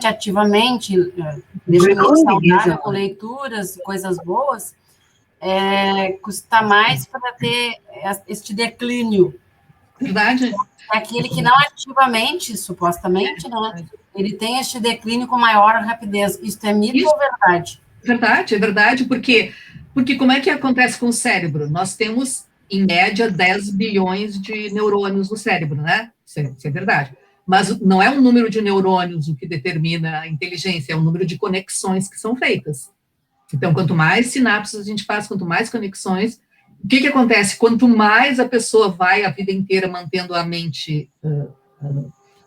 ativamente, deixando saudável com leituras, coisas boas, custa mais para ter este declínio. Verdade. É aquele que não ativamente, supostamente, né, ele tem este declínio com maior rapidez. Isso é mito ou verdade? Verdade, é verdade, porque como é que acontece com o cérebro? Nós temos, em média, 10 bilhões de neurônios no cérebro, né? Isso é verdade. Mas não é o número de neurônios o que determina a inteligência, é o número de conexões que são feitas. Então, quanto mais sinapses a gente faz, quanto mais conexões, o que acontece? Quanto mais a pessoa vai a vida inteira mantendo a mente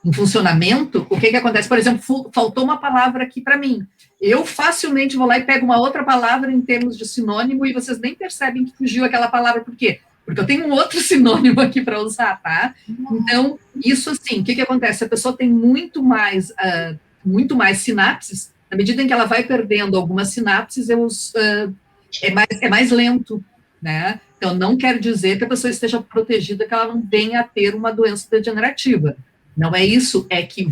em funcionamento, o que acontece? Por exemplo, faltou uma palavra aqui para mim. Eu facilmente vou lá e pego uma outra palavra em termos de sinônimo e vocês nem percebem que fugiu aquela palavra. Por quê? Porque eu tenho um outro sinônimo aqui para usar, tá? Então, isso assim, o que acontece? A pessoa tem muito mais sinapses, à medida em que ela vai perdendo algumas sinapses, é mais lento, né? Então, não quer dizer que a pessoa esteja protegida, que ela não venha a ter uma doença degenerativa. Não é isso, é que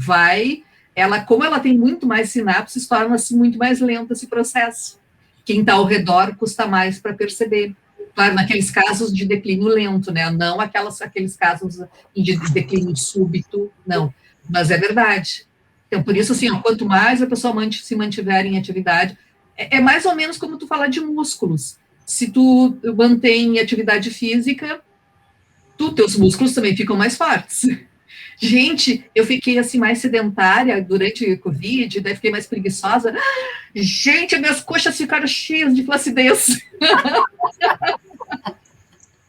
como ela tem muito mais sinapses, torna-se muito mais lento esse processo. Quem está ao redor custa mais para perceber. Claro, naqueles casos de declínio lento, né? Não aqueles casos de declínio súbito, não. Mas é verdade. Então, por isso, assim, quanto mais a pessoa se mantiver em atividade, é mais ou menos como tu falar de músculos. Se tu mantém atividade física, teus músculos também ficam mais fortes. Gente, eu fiquei assim mais sedentária durante o Covid, daí fiquei mais preguiçosa. Gente, minhas coxas ficaram cheias de flacidez.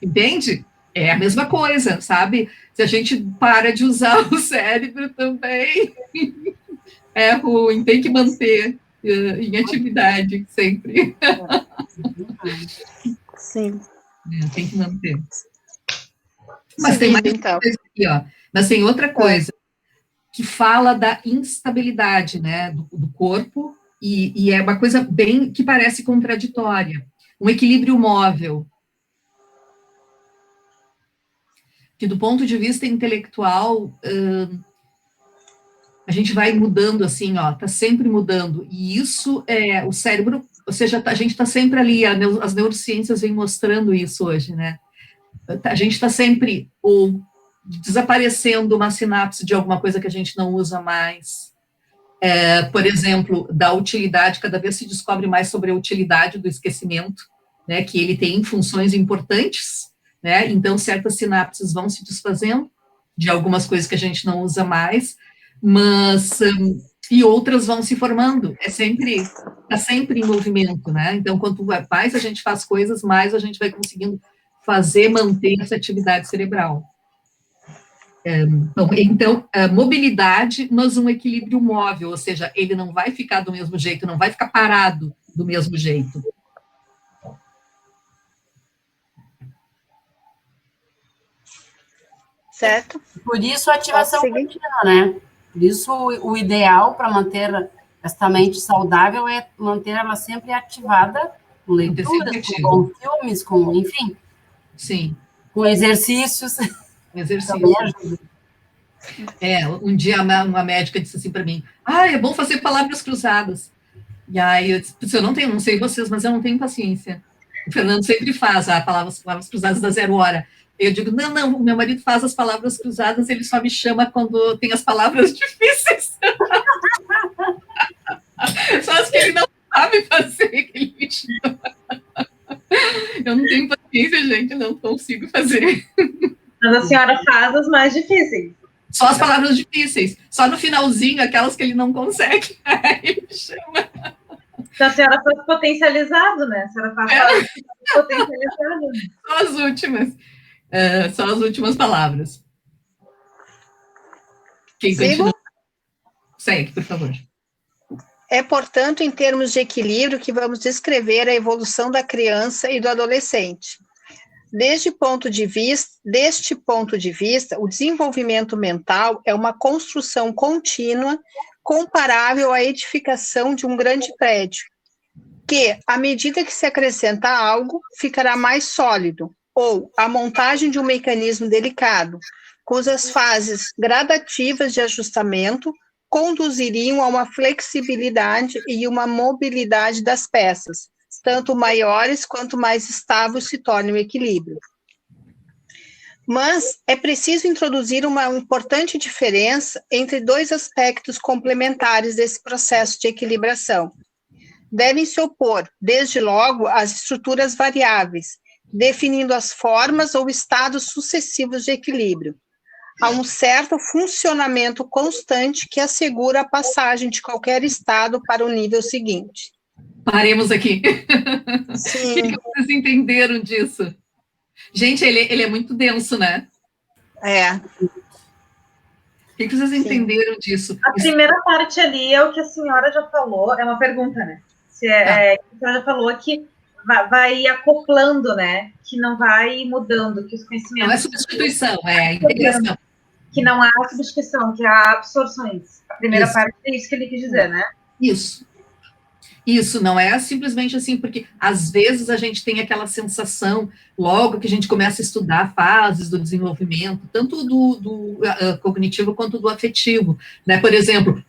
Entende? É a mesma coisa, sabe? Se a gente para de usar o cérebro também, é ruim, tem que manter em atividade sempre. Sim. Tem que manter. Mas tem mais então. Coisa aqui, ó. Mas tem outra coisa que fala da instabilidade, né, do corpo, e é uma coisa bem que parece contraditória. Um equilíbrio móvel, que do ponto de vista intelectual, a gente vai mudando assim, ó, tá sempre mudando, e isso é o cérebro, ou seja, a gente tá sempre ali, as neurociências vêm mostrando isso hoje, né, a gente está sempre desaparecendo uma sinapse de alguma coisa que a gente não usa mais. Por exemplo, da utilidade, cada vez se descobre mais sobre a utilidade do esquecimento, né, que ele tem funções importantes, né, então certas sinapses vão se desfazendo de algumas coisas que a gente não usa mais, mas e outras vão se formando, está sempre em movimento, né, então quanto mais a gente faz coisas, mais a gente vai conseguindo manter essa atividade cerebral. Então, mobilidade, mas um equilíbrio móvel, ou seja, ele não vai ficar do mesmo jeito, não vai ficar parado do mesmo jeito. Certo? Por isso a ativação contínua, né? Por isso o ideal para manter esta mente saudável é manter ela sempre ativada, com leituras, com filmes, enfim. Sim. Com exercícios. Um dia uma médica disse assim para mim, é bom fazer palavras cruzadas. E aí eu disse, eu não sei vocês, mas eu não tenho paciência. O Fernando sempre faz palavras cruzadas da 0 hora. Eu digo, não, o meu marido faz as palavras cruzadas, ele só me chama quando tem as palavras difíceis. Só as que ele não sabe fazer, que ele me chama. Eu não tenho paciência, gente, não consigo fazer. Mas a senhora faz as mais difíceis. Só as palavras difíceis. Só no finalzinho, aquelas que ele não consegue. Aí ele chama. Então a senhora faz potencializado, né? A senhora faz potencializado. Só as últimas palavras. Quem continua? Segue, por favor. É, portanto, em termos de equilíbrio que vamos descrever a evolução da criança e do adolescente. Deste ponto de vista, o desenvolvimento mental é uma construção contínua comparável à edificação de um grande prédio, que, à medida que se acrescenta algo, ficará mais sólido, ou a montagem de um mecanismo delicado, cujas fases gradativas de ajustamento conduziriam a uma flexibilidade e uma mobilidade das peças, tanto maiores quanto mais estável se torne o equilíbrio. Mas é preciso introduzir uma importante diferença entre dois aspectos complementares desse processo de equilibração. Devem se opor, desde logo, as estruturas variáveis, definindo as formas ou estados sucessivos de equilíbrio, a um certo funcionamento constante que assegura a passagem de qualquer estado para o nível seguinte. Paremos aqui. Sim. O que vocês entenderam disso? Gente, ele é muito denso, né? É. O que vocês entenderam disso? A primeira parte ali é o que a senhora já falou, é uma pergunta, né? A senhora já falou que vai acoplando, né? Que não vai mudando, que os conhecimentos... Não é substituição, é a integração. Que não há substituição, que há absorções. A primeira parte é isso que ele quis dizer, né? Isso, não é simplesmente assim, porque às vezes a gente tem aquela sensação, logo que a gente começa a estudar fases do desenvolvimento, tanto do cognitivo quanto do afetivo, né? Por exemplo,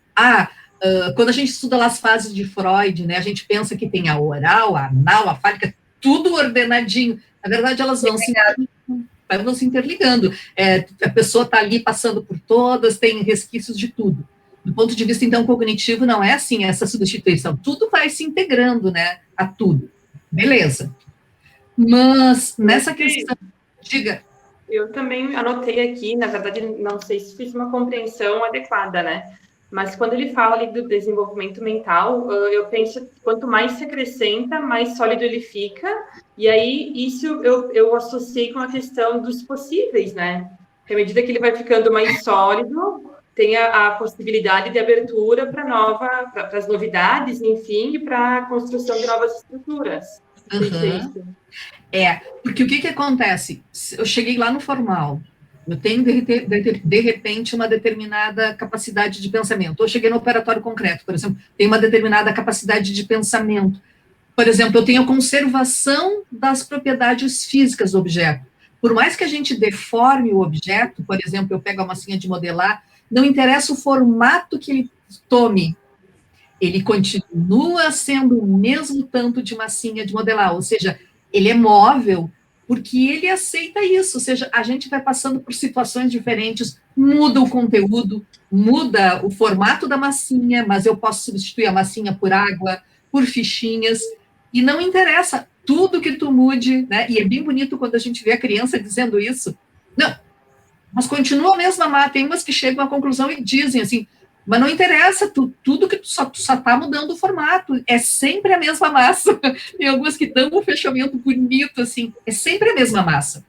quando a gente estuda lá as fases de Freud, né, a gente pensa que tem a oral, a anal, a fálica, tudo ordenadinho. Na verdade, elas vão se interligando. A pessoa está ali passando por todas, tem resquícios de tudo. Do ponto de vista, então, cognitivo, não é assim, essa substituição. Tudo vai se integrando, né, a tudo. Beleza. Mas, nessa questão... Diga. Eu também anotei aqui, na verdade, não sei se fiz uma compreensão adequada, né? Mas quando ele fala ali do desenvolvimento mental, eu penso que quanto mais se acrescenta, mais sólido ele fica. E aí, isso eu associei com a questão dos possíveis, né? Porque à medida que ele vai ficando mais sólido, tem a possibilidade de abertura para as novidades, enfim, e para a construção de novas estruturas. Porque o que acontece? Eu cheguei lá no formal, eu tenho, de repente, uma determinada capacidade de pensamento. Ou cheguei no operatório concreto, por exemplo, tenho uma determinada capacidade de pensamento. Por exemplo, eu tenho a conservação das propriedades físicas do objeto. Por mais que a gente deforme o objeto, por exemplo, eu pego a massinha de modelar, não interessa o formato que ele tome, ele continua sendo o mesmo tanto de massinha de modelar, ou seja, ele é móvel, porque ele aceita isso, ou seja, a gente vai passando por situações diferentes, muda o conteúdo, muda o formato da massinha, mas eu posso substituir a massinha por água, por fichinhas, e não interessa, tudo que tu mude, né, e é bem bonito quando a gente vê a criança dizendo isso, não, mas continua a mesma massa, tem umas que chegam à conclusão e dizem assim, mas não interessa, tudo que tu só está mudando o formato, é sempre a mesma massa. Tem algumas que dão um fechamento bonito, assim, é sempre a mesma massa.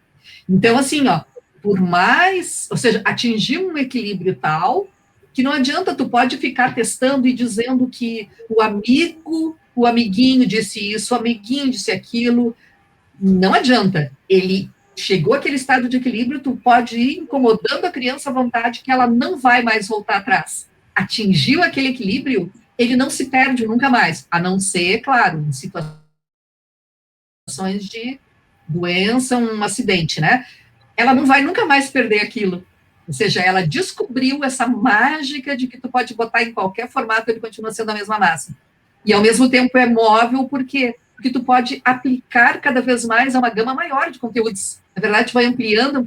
Então, assim, ó, por mais, ou seja, atingir um equilíbrio tal, que não adianta, tu pode ficar testando e dizendo que o amiguinho disse isso, o amiguinho disse aquilo, não adianta, ele chegou àquele estado de equilíbrio, tu pode ir incomodando a criança à vontade que ela não vai mais voltar atrás. Atingiu aquele equilíbrio, ele não se perde nunca mais, a não ser, claro, em situações de doença, um acidente, né? Ela não vai nunca mais perder aquilo. Ou seja, ela descobriu essa mágica de que tu pode botar em qualquer formato, ele continua sendo a mesma massa. E, ao mesmo tempo, é móvel, por quê? Porque tu pode aplicar cada vez mais a uma gama maior de conteúdos. Na verdade, vai ampliando,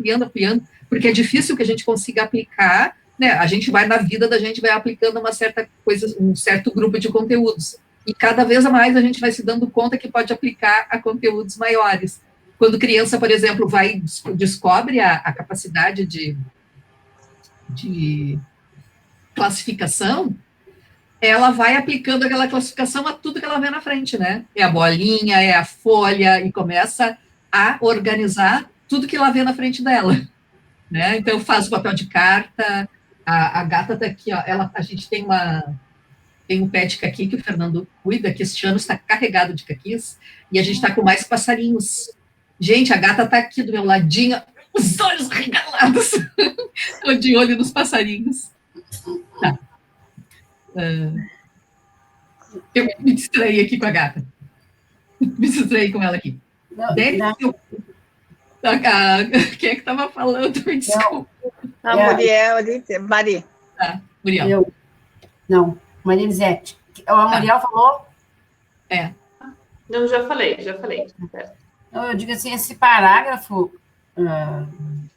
porque é difícil que a gente consiga aplicar, né? A gente vai, na vida da gente, vai aplicando uma certa coisa, um certo grupo de conteúdos. E cada vez mais a gente vai se dando conta que pode aplicar a conteúdos maiores. Quando criança, por exemplo, descobre a capacidade de classificação, ela vai aplicando aquela classificação a tudo que ela vê na frente, né? É a bolinha, é a folha, e começa a organizar tudo que ela vê na frente dela, né? Então, faz o papel de carta, a gata está aqui, ó, a gente tem um pé de caqui que o Fernando cuida, que este ano está carregado de caquis, e a gente está com mais passarinhos. Gente, a gata está aqui do meu ladinho, os olhos regalados, estou de olho nos passarinhos. Tá. Eu me distraí aqui com a gata. Me distraí com ela aqui. Quem é que estava falando? Me desculpa. A Muriel, Maria. Tá, Muriel. Não, Maria Elisete. A Muriel falou? Não, já falei. Eu digo assim, esse parágrafo,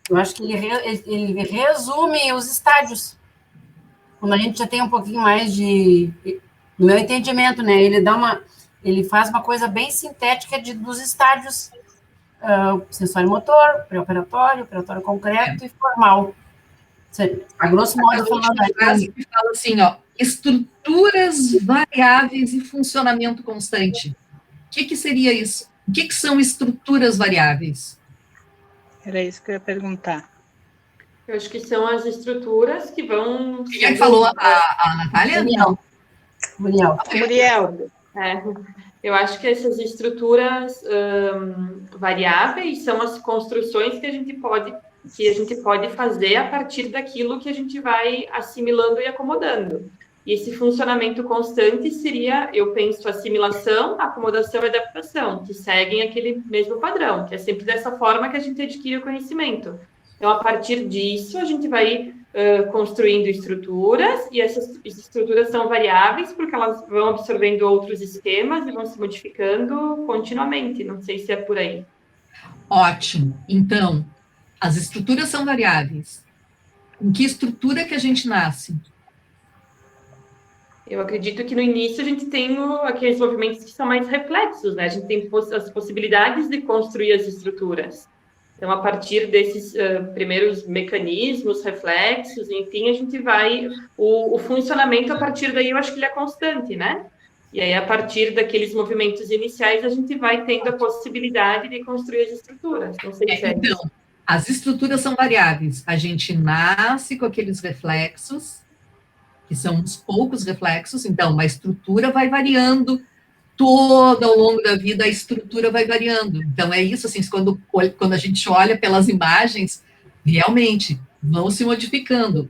eu acho que ele resume os estádios. Quando a gente já tem um pouquinho mais no meu entendimento, né? Ele faz uma coisa bem sintética dos estádios sensório motor, pré-operatório, operatório concreto e formal. A grosso modo, frase que fala assim, ó, estruturas variáveis e funcionamento constante. O que seria isso? O que são estruturas variáveis? Era isso que eu ia perguntar. Eu acho que são as estruturas que vão... Quem é que falou? A Natália? Muriel. Eu acho que essas estruturas variáveis são as construções que a gente pode fazer a partir daquilo que a gente vai assimilando e acomodando. E esse funcionamento constante seria, eu penso, assimilação, acomodação e adaptação, que seguem aquele mesmo padrão, que é sempre dessa forma que a gente adquire o conhecimento. Então, a partir disso, a gente vai construindo estruturas, e essas estruturas são variáveis, porque elas vão absorvendo outros esquemas e vão se modificando continuamente. Não sei se é por aí. Ótimo. Então, as estruturas são variáveis. Com que estrutura que a gente nasce? Eu acredito que no início a gente tem aqueles movimentos que são mais reflexos, né? A gente tem as possibilidades de construir as estruturas. Então, a partir desses primeiros mecanismos, reflexos, enfim, a gente vai... O funcionamento, a partir daí, eu acho que ele é constante, né? E aí, a partir daqueles movimentos iniciais, a gente vai tendo a possibilidade de construir as estruturas. Não sei se é isso. Então, as estruturas são variáveis. A gente nasce com aqueles reflexos, que são uns poucos reflexos, então, uma estrutura vai variando, todo ao longo da vida a estrutura vai variando. Então, é isso, assim, quando a gente olha pelas imagens, realmente, vão se modificando.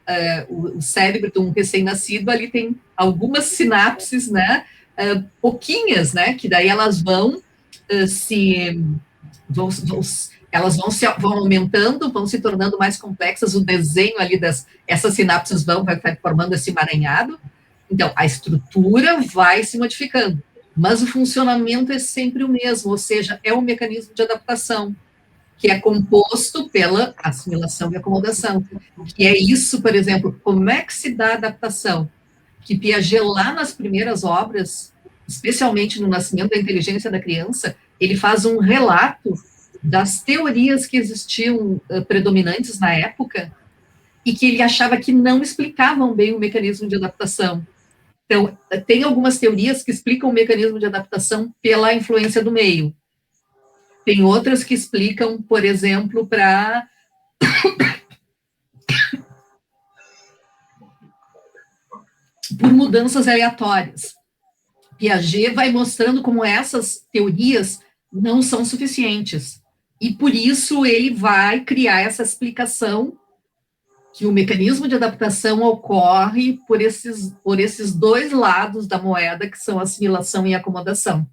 O cérebro de um recém-nascido, ali tem algumas sinapses, né, pouquinhas, né, que daí elas vão vão aumentando, vão se tornando mais complexas, o desenho ali essas sinapses vai formando esse emaranhado. Então, a estrutura vai se modificando, mas o funcionamento é sempre o mesmo, ou seja, é um mecanismo de adaptação, que é composto pela assimilação e acomodação. E é isso, por exemplo, como é que se dá a adaptação? Que Piaget, lá nas primeiras obras, especialmente no Nascimento da Inteligência da Criança, ele faz um relato das teorias que existiam predominantes na época e que ele achava que não explicavam bem o mecanismo de adaptação. Então, tem algumas teorias que explicam o mecanismo de adaptação pela influência do meio. Tem outras que explicam, por exemplo, por mudanças aleatórias. Piaget vai mostrando como essas teorias não são suficientes. E por isso ele vai criar essa explicação que o mecanismo de adaptação ocorre por esses dois lados da moeda, que são assimilação e acomodação.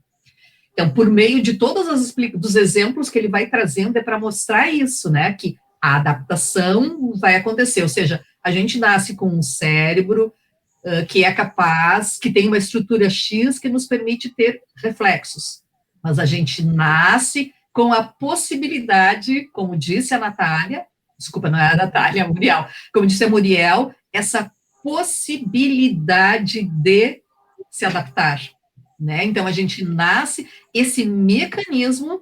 Então, por meio de dos exemplos que ele vai trazendo, é para mostrar isso, né, que a adaptação vai acontecer, ou seja, a gente nasce com um cérebro que é capaz, que tem uma estrutura X que nos permite ter reflexos, mas a gente nasce com a possibilidade, como disse a Natália, desculpa, não é a Natália, é a Muriel, como disse a Muriel, essa possibilidade de se adaptar, né? Então, a gente nasce, esse mecanismo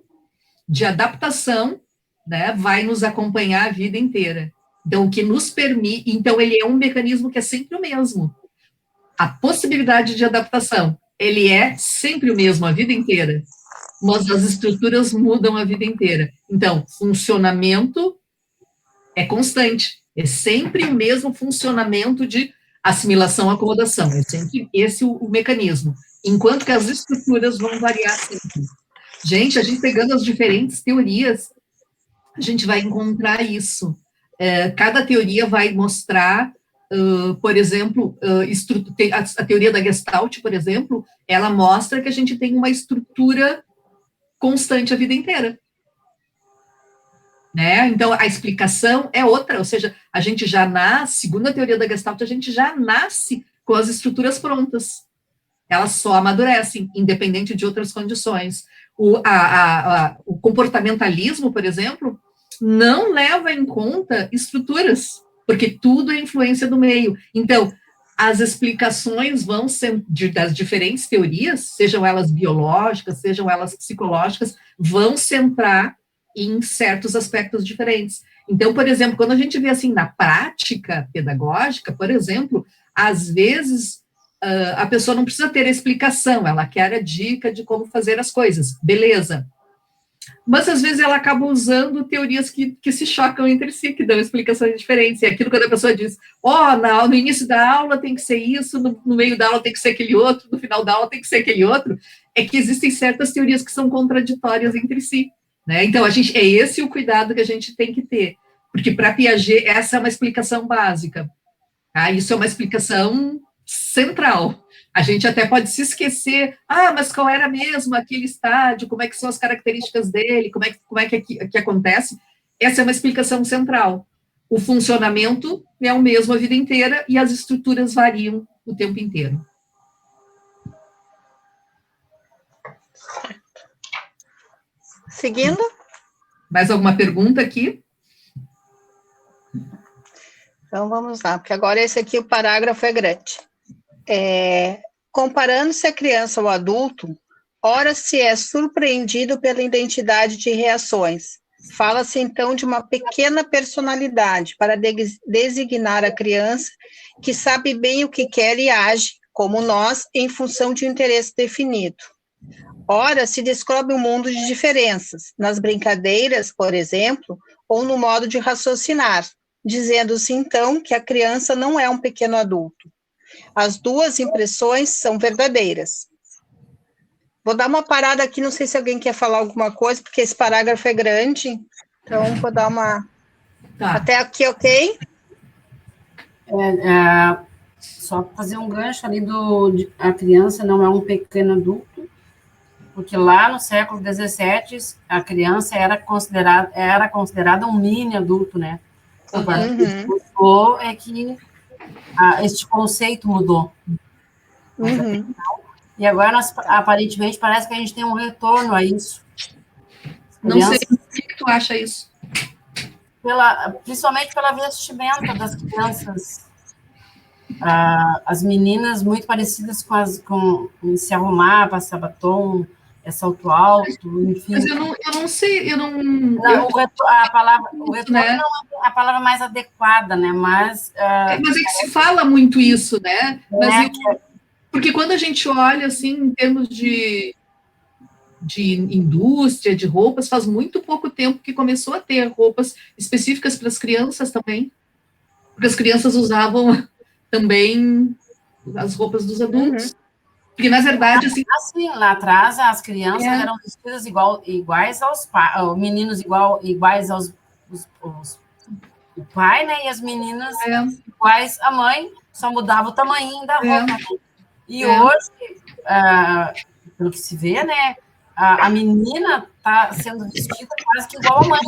de adaptação, né, vai nos acompanhar a vida inteira. Então, o que nos permite, então, ele é um mecanismo que é sempre o mesmo. A possibilidade de adaptação, ele é sempre o mesmo a vida inteira, mas as estruturas mudam a vida inteira. Então, funcionamento é constante, é sempre o mesmo funcionamento de assimilação e acomodação, é sempre esse o mecanismo, enquanto que as estruturas vão variar sempre. Gente, a gente pegando as diferentes teorias, a gente vai encontrar isso. Cada teoria vai mostrar, por exemplo, a teoria da Gestalt, por exemplo, ela mostra que a gente tem uma estrutura constante a vida inteira. Né? Então, a explicação é outra, ou seja, a gente já nasce, segundo a teoria da Gestalt, a gente já nasce com as estruturas prontas. Elas só amadurecem, independente de outras condições. O comportamentalismo, por exemplo, não leva em conta estruturas, porque tudo é influência do meio. Então, as explicações vão ser das diferentes teorias, sejam elas biológicas, sejam elas psicológicas, vão centrar em certos aspectos diferentes. Então, por exemplo, quando a gente vê assim na prática pedagógica, por exemplo, às vezes a pessoa não precisa ter a explicação, ela quer a dica de como fazer as coisas, beleza. Mas, às vezes, ela acaba usando teorias que se chocam entre si, que dão explicações diferentes. E aquilo quando a pessoa diz, no início da aula tem que ser isso, no meio da aula tem que ser aquele outro, no final da aula tem que ser aquele outro, é que existem certas teorias que são contraditórias entre si. Né? Então, é esse o cuidado que a gente tem que ter. Porque, para Piaget, essa é uma explicação básica. Tá? Isso é uma explicação central. A gente até pode se esquecer, mas qual era mesmo aquele estádio, como é que são as características dele, como é que acontece? Essa é uma explicação central. O funcionamento é o mesmo a vida inteira e as estruturas variam o tempo inteiro. Seguindo? Mais alguma pergunta aqui? Então, vamos lá, porque agora esse aqui, o parágrafo é grande. Comparando-se a criança ao adulto, ora se é surpreendido pela identidade de reações. Fala-se, então, de uma pequena personalidade para designar a criança que sabe bem o que quer e age, como nós, em função de um interesse definido. Ora, se descobre um mundo de diferenças, nas brincadeiras, por exemplo, ou no modo de raciocinar, dizendo-se, então, que a criança não é um pequeno adulto. As duas impressões são verdadeiras. Vou dar uma parada aqui, não sei se alguém quer falar alguma coisa, porque esse parágrafo é grande, então vou dar uma... Tá. Até aqui, ok? Só fazer um gancho ali a criança não é um pequeno adulto, porque lá no século XVII, a criança era considerada um mini adulto, né? O que mudou é que este conceito mudou. E agora, aparentemente, parece que a gente tem um retorno a isso. Não sei por que tu acha isso. Principalmente pela vestimenta das crianças. As meninas muito parecidas com se arrumar, passar batom, salto alto, enfim. Mas eu não sei, a palavra não é a palavra mais adequada, né? Mas é que se fala muito isso, né? Porque quando a gente olha, assim, em termos de indústria, de roupas, faz muito pouco tempo que começou a ter roupas específicas para as crianças também. Porque as crianças usavam também as roupas dos adultos. Porque, na verdade, assim... lá atrás, as crianças eram vestidas iguais aos pais, meninos iguais aos o pai, né? E as meninas iguais à mãe, só mudava o tamanho da roupa. Né? E hoje, pelo que se vê, né? A menina está sendo vestida quase que igual a mãe.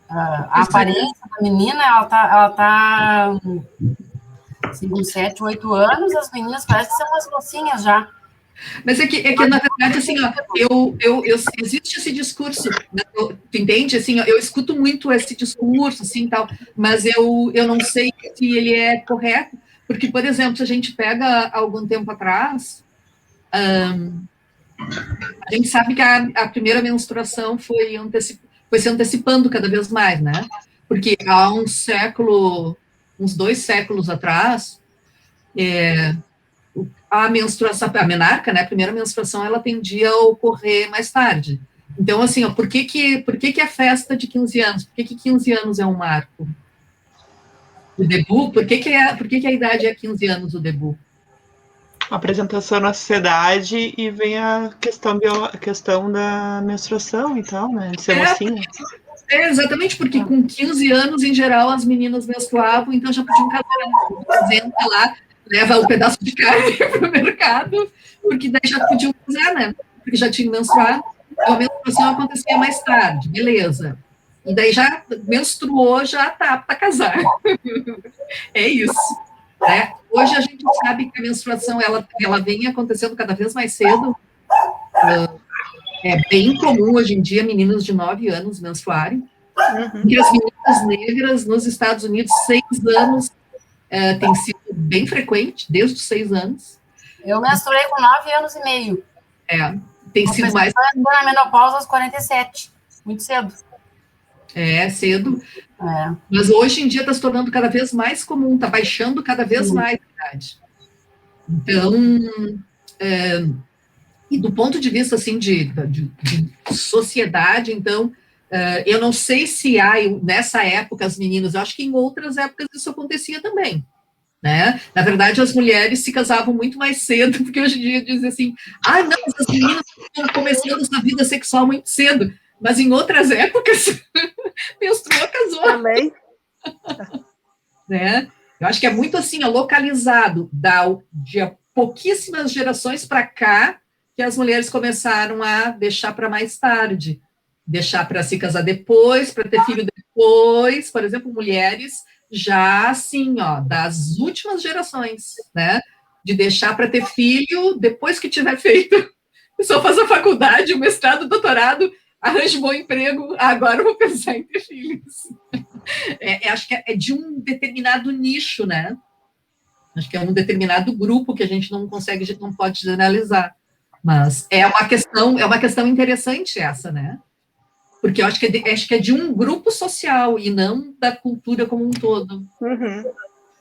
A aparência da menina, ela tá assim, com 7, 8 anos, as meninas parecem que são umas mocinhas já. Mas é que na verdade, assim, existe esse discurso, né, tu entende? Assim, eu escuto muito esse discurso, assim, tal, mas eu não sei se ele é correto, porque, por exemplo, se a gente pega algum tempo atrás, a gente sabe que a primeira menstruação foi se antecipando cada vez mais, né? Porque há uns 2 séculos atrás, a menstruação, a menarca, né, a primeira menstruação, ela tendia a ocorrer mais tarde. Então, assim, por que a festa de 15 anos? Por que 15 anos é um marco? O debut, por que a idade é 15 anos o debut? Apresentação na sociedade e vem a questão da menstruação, então, né, de ser mocinha. Exatamente, porque com 15 anos, em geral, as meninas menstruavam, então já podiam casar, senta lá, leva um pedaço de carne para o mercado, porque daí já podiam casar, né? Porque já tinham menstruado, então a menstruação acontecia mais tarde, beleza. E daí já menstruou, já tá para casar. É isso. Né? Hoje a gente sabe que a menstruação, ela vem acontecendo cada vez mais cedo. É bem comum hoje em dia meninas de 9 anos menstruarem. E as meninas negras nos Estados Unidos, 6 anos, tem sido bem frequente, desde os 6 anos. Eu menstruei com 9 anos e meio. Tem sido mais... Na menopausa aos 47, muito cedo. Cedo. Mas hoje em dia está se tornando cada vez mais comum, está baixando cada vez mais a idade. Então, e do ponto de vista, assim, de sociedade, então, eu não sei se há, nessa época, as meninas, eu acho que em outras épocas isso acontecia também, né? Na verdade, as mulheres se casavam muito mais cedo, porque hoje em dia dizem assim, não, as meninas estão começando essa vida sexual muito cedo, mas em outras épocas, menstruou, casou. Também. Né? Eu acho que é muito assim, localizado, de pouquíssimas gerações para cá, que as mulheres começaram a deixar para mais tarde, deixar para se casar depois, para ter filho depois, por exemplo, mulheres já assim, das últimas gerações, né? De deixar para ter filho depois que tiver feito. Só faz a faculdade, o mestrado, o doutorado, arranje bom emprego, agora eu vou pensar em ter filhos. Acho que é de um determinado nicho, né? Acho que é um determinado grupo que a gente não pode generalizar. Mas é uma questão interessante essa, né? Porque eu acho que é de um grupo social e não da cultura como um todo.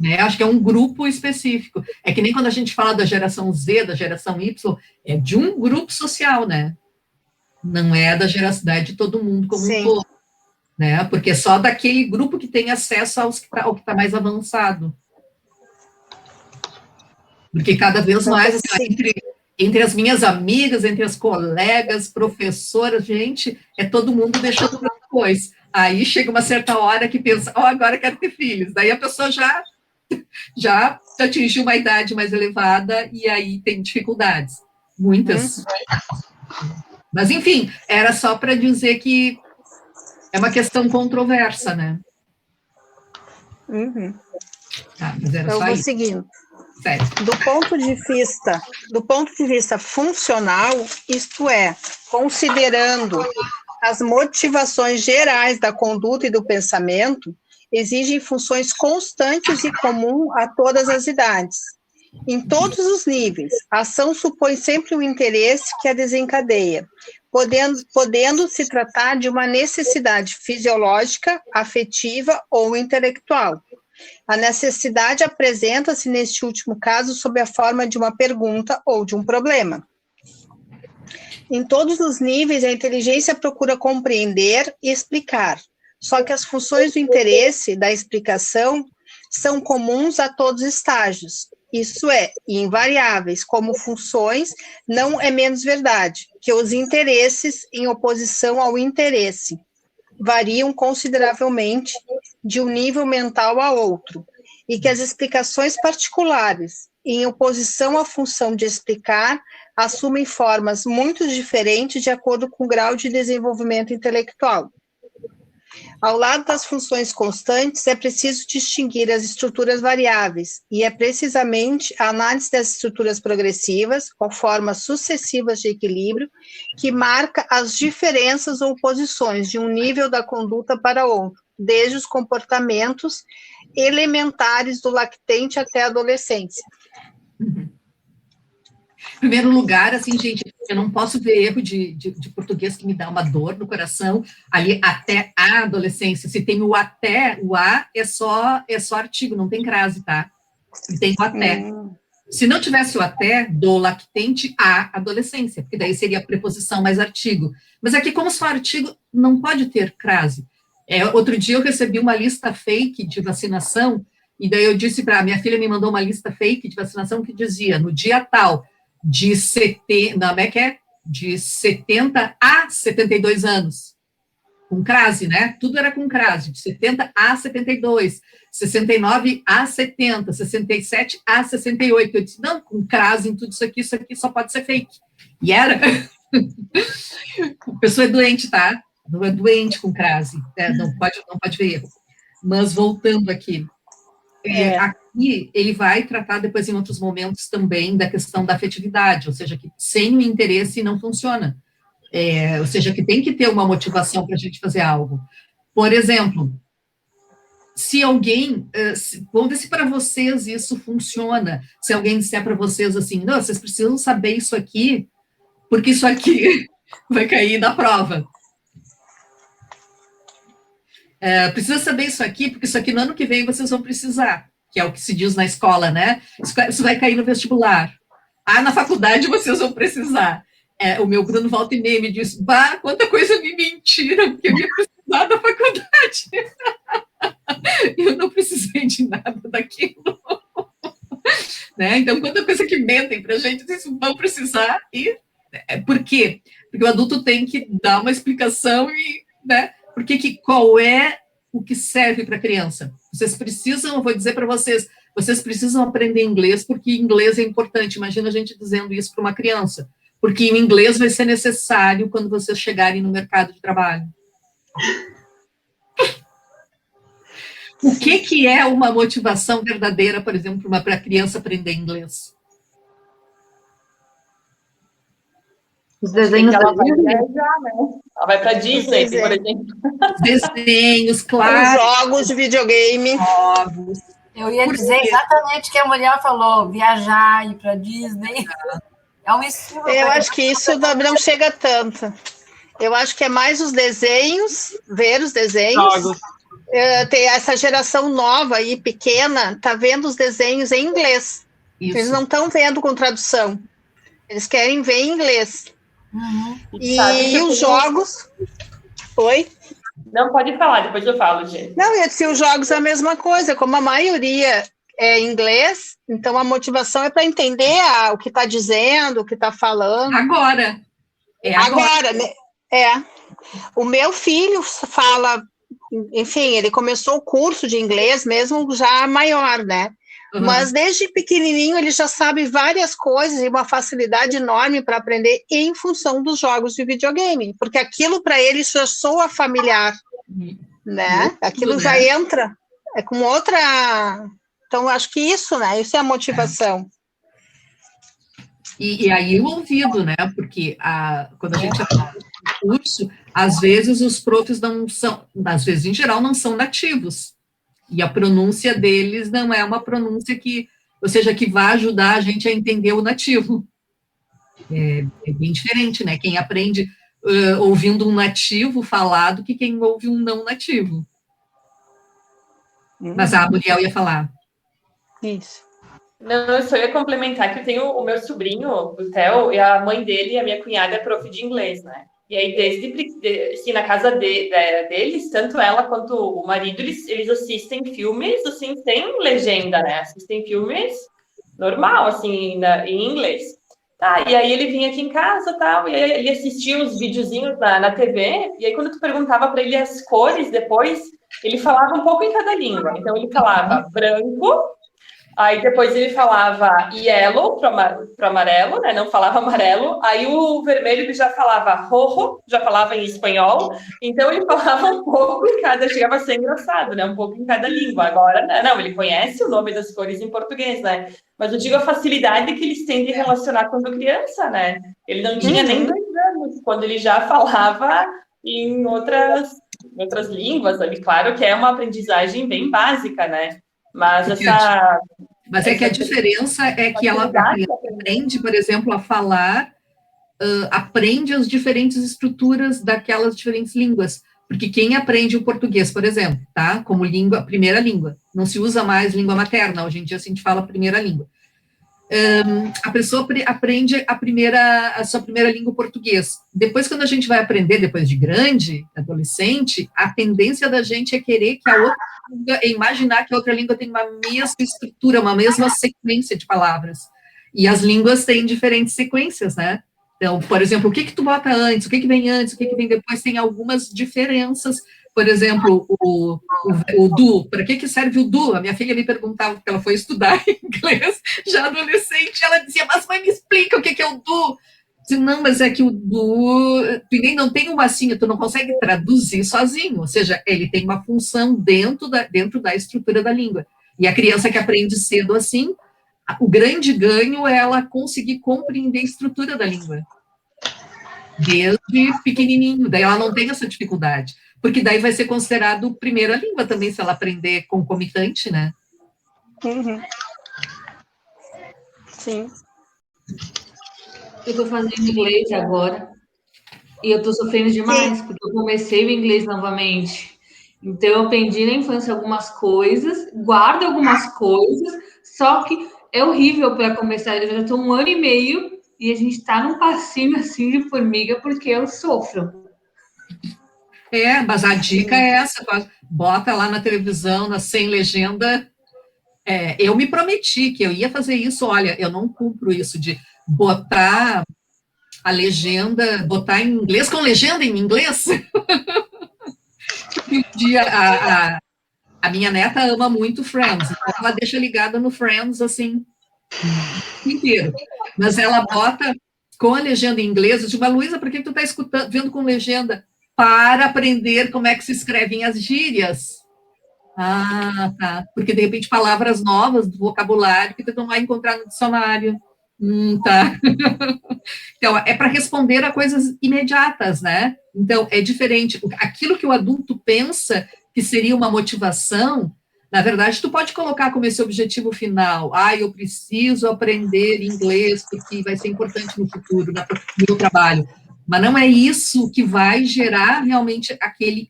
Né? Acho que é um grupo específico. É que nem quando a gente fala da geração Z, da geração Y, é de um grupo social, né? Não é da geração de todo mundo como um todo. Né? Porque é só daquele grupo que tem acesso ao que está mais avançado. Porque cada vez mais, assim, entre as minhas amigas, entre as colegas, professoras, gente, todo mundo deixando para depois. Aí chega uma certa hora que pensa, agora quero ter filhos. Daí a pessoa já atingiu uma idade mais elevada e aí tem dificuldades. Muitas. Mas, enfim, era só para dizer que é uma questão controversa, né? Mas era Eu só vou isso. seguindo. Sério. Do ponto de vista funcional, isto é, considerando as motivações gerais da conduta e do pensamento, exigem funções constantes e comuns a todas as idades. Em todos os níveis, a ação supõe sempre um interesse que a desencadeia, podendo se tratar de uma necessidade fisiológica, afetiva ou intelectual. A necessidade apresenta-se, neste último caso, sob a forma de uma pergunta ou de um problema. Em todos os níveis, a inteligência procura compreender e explicar, só que as funções do interesse, da explicação, são comuns a todos os estágios, isso é, invariáveis, como funções, não é menos verdade, que os interesses, em oposição ao interesse, variam consideravelmente de um nível mental a outro, e que as explicações particulares, em oposição à função de explicar, assumem formas muito diferentes de acordo com o grau de desenvolvimento intelectual. Ao lado das funções constantes, é preciso distinguir as estruturas variáveis, e é precisamente a análise das estruturas progressivas, ou formas sucessivas de equilíbrio, que marca as diferenças ou posições de um nível da conduta para outro, desde os comportamentos elementares do lactente até a adolescência. Em primeiro lugar, assim, gente, eu não posso ver erro de português que me dá uma dor no coração, ali até a adolescência. Se tem o até, o a é só artigo, não tem crase, tá? E tem o até. Se não tivesse o até, do lactente à adolescência, porque daí seria a preposição mais artigo. Mas aqui, como só artigo, não pode ter crase. Outro dia eu recebi uma lista fake de vacinação, e daí eu disse para minha filha, me mandou uma lista fake de vacinação que dizia, no dia tal, de 70 a 72 anos, com crase, né? Tudo era com crase, de 70 a 72, 69 a 70, 67 a 68. Eu disse, não, com crase em tudo isso aqui só pode ser fake. E era. A pessoa é doente, tá? Não é doente com crase, né? Não pode ver erro. Mas voltando aqui, E ele vai tratar depois em outros momentos também da questão da afetividade, ou seja, que sem o interesse não funciona. Ou seja, que tem que ter uma motivação para a gente fazer algo. Por exemplo, se alguém, vamos ver se para vocês isso funciona, se alguém disser para vocês assim, não, vocês precisam saber isso aqui, porque isso aqui vai cair na prova. Precisa saber isso aqui, porque isso aqui no ano que vem vocês vão precisar, que é o que se diz na escola, né? Isso vai cair no vestibular. Na faculdade vocês vão precisar. O meu Bruno volta e meia me diz, quanta coisa me mentiram, porque eu ia precisar da faculdade. Eu não precisei de nada daquilo. Né? Então, quanta coisa que mentem para a gente, vocês vão precisar. Por quê? Porque o adulto tem que dar uma explicação e, né? Qual é o que serve para a criança? Vocês precisam, eu vou dizer para vocês precisam aprender inglês, porque inglês é importante. Imagina a gente dizendo isso para uma criança. Porque o inglês vai ser necessário quando vocês chegarem no mercado de trabalho. O que é uma motivação verdadeira, por exemplo, para a criança aprender inglês? Os desenhos ela da vai Disney. viajar, né? Ela vai para Disney, por exemplo. Desenhos, claro. Jogos de videogame. Jogos. Eu ia dizer exatamente o que a mulher falou, viajar, ir para Disney. É um estilo. Eu acho que isso não chega tanto. Eu acho que é mais os desenhos, ver os desenhos. Jogos. Tem essa geração nova aí, pequena, tá vendo os desenhos em inglês. Isso. Eles não estão vendo com tradução. Eles querem ver em inglês. Uhum. E os jogos... Oi? Não, pode falar, depois eu falo, gente. Não, eu disse, os jogos é a mesma coisa. Como a maioria é em inglês, então a motivação é para entender o que está dizendo, o que está falando. Agora. Agora, né? O meu filho fala... Enfim, ele começou o curso de inglês mesmo já maior, né? Uhum. Mas desde pequenininho ele já sabe várias coisas e uma facilidade enorme para aprender em função dos jogos de videogame, porque aquilo para ele já soa familiar, né? Aquilo já entra, com outra... Então, acho que isso, né? Isso é a motivação. E aí o ouvido, né? Porque quando a gente faz o curso, às vezes os profs não são, às vezes em geral não são nativos. E a pronúncia deles não é uma pronúncia que vai ajudar a gente a entender o nativo. É bem diferente, né? Quem aprende ouvindo um nativo falar do que quem ouve um não nativo. Mas a Muriel ia falar. Isso. Não, eu só ia complementar que eu tenho o meu sobrinho, o Theo, e a mãe dele e a minha cunhada é prof de inglês, né? E aí, assim, na casa deles, tanto ela quanto o marido, eles assistem filmes, assim, sem legenda, né? Assistem filmes normal, assim, em inglês. E aí ele vinha aqui em casa, tal, e aí ele assistia os videozinhos na TV, e aí quando tu perguntava para ele as cores depois, ele falava um pouco em cada língua. Então, ele falava branco, aí depois ele falava yellow pro amarelo, né? Não falava amarelo. Aí o vermelho ele já falava rojo, já falava em espanhol. Então ele falava um pouco em cada, chegava a ser engraçado, né? Um pouco em cada língua. Agora, não, ele conhece o nome das cores em português, né? Mas eu digo a facilidade que eles têm de relacionar quando criança, né? Ele não tinha nem 2 anos, quando ele já falava em outras línguas ali. Claro que é uma aprendizagem bem básica, né? Mas é que a diferença é que ela aprende, por exemplo, a falar, aprende as diferentes estruturas daquelas diferentes línguas. Porque quem aprende o português, por exemplo, tá? Como primeira língua, não se usa mais língua materna, hoje em dia a gente fala primeira língua. A pessoa aprende a sua primeira língua português. Depois, quando a gente vai aprender, depois de grande, adolescente, a tendência da gente é querer que a outra língua, é imaginar que a outra língua tem uma mesma estrutura, uma mesma sequência de palavras. E as línguas têm diferentes sequências, né? Então, por exemplo, o que tu bota antes, o que vem antes, o que vem depois, tem algumas diferenças. Por exemplo, o do, para que serve o do? A minha filha me perguntava, porque ela foi estudar inglês, já adolescente, ela dizia, mas mãe, me explica o que é o do? Eu disse, não, mas é que o do, tu nem não tem uma assim, tu não consegue traduzir sozinho, ou seja, ele tem uma função dentro da estrutura da língua. E a criança que aprende cedo assim, o grande ganho é ela conseguir compreender a estrutura da língua. Desde pequenininho, daí ela não tem essa dificuldade. Porque daí vai ser considerado primeira língua também, se ela aprender concomitante, né? Uhum. Sim. Eu estou fazendo inglês agora e eu estou sofrendo demais, porque eu comecei o inglês novamente. Então, eu aprendi na infância algumas coisas, guardo algumas coisas, só que é horrível para começar. Eu já estou 1 ano e meio e a gente está num passinho assim de formiga porque eu sofro. Mas a dica é essa, bota lá na televisão, sem legenda. Eu me prometi que eu ia fazer isso, olha, eu não cumpro isso de botar a legenda, botar em inglês com legenda em inglês. Um dia a minha neta ama muito Friends, então ela deixa ligada no Friends, assim, inteiro. Mas ela bota com a legenda em inglês. Eu digo, Luísa, por que tu tá vendo com legenda? Para aprender como é que se escrevem as gírias. Ah, tá. Porque, de repente, palavras novas do vocabulário que tu não vai encontrar no dicionário. Tá. Então, é para responder a coisas imediatas, né? Então, é diferente. Aquilo que o adulto pensa que seria uma motivação, na verdade, tu pode colocar como esse objetivo final. Eu preciso aprender inglês porque vai ser importante no futuro, no meu trabalho. Mas não é isso que vai gerar realmente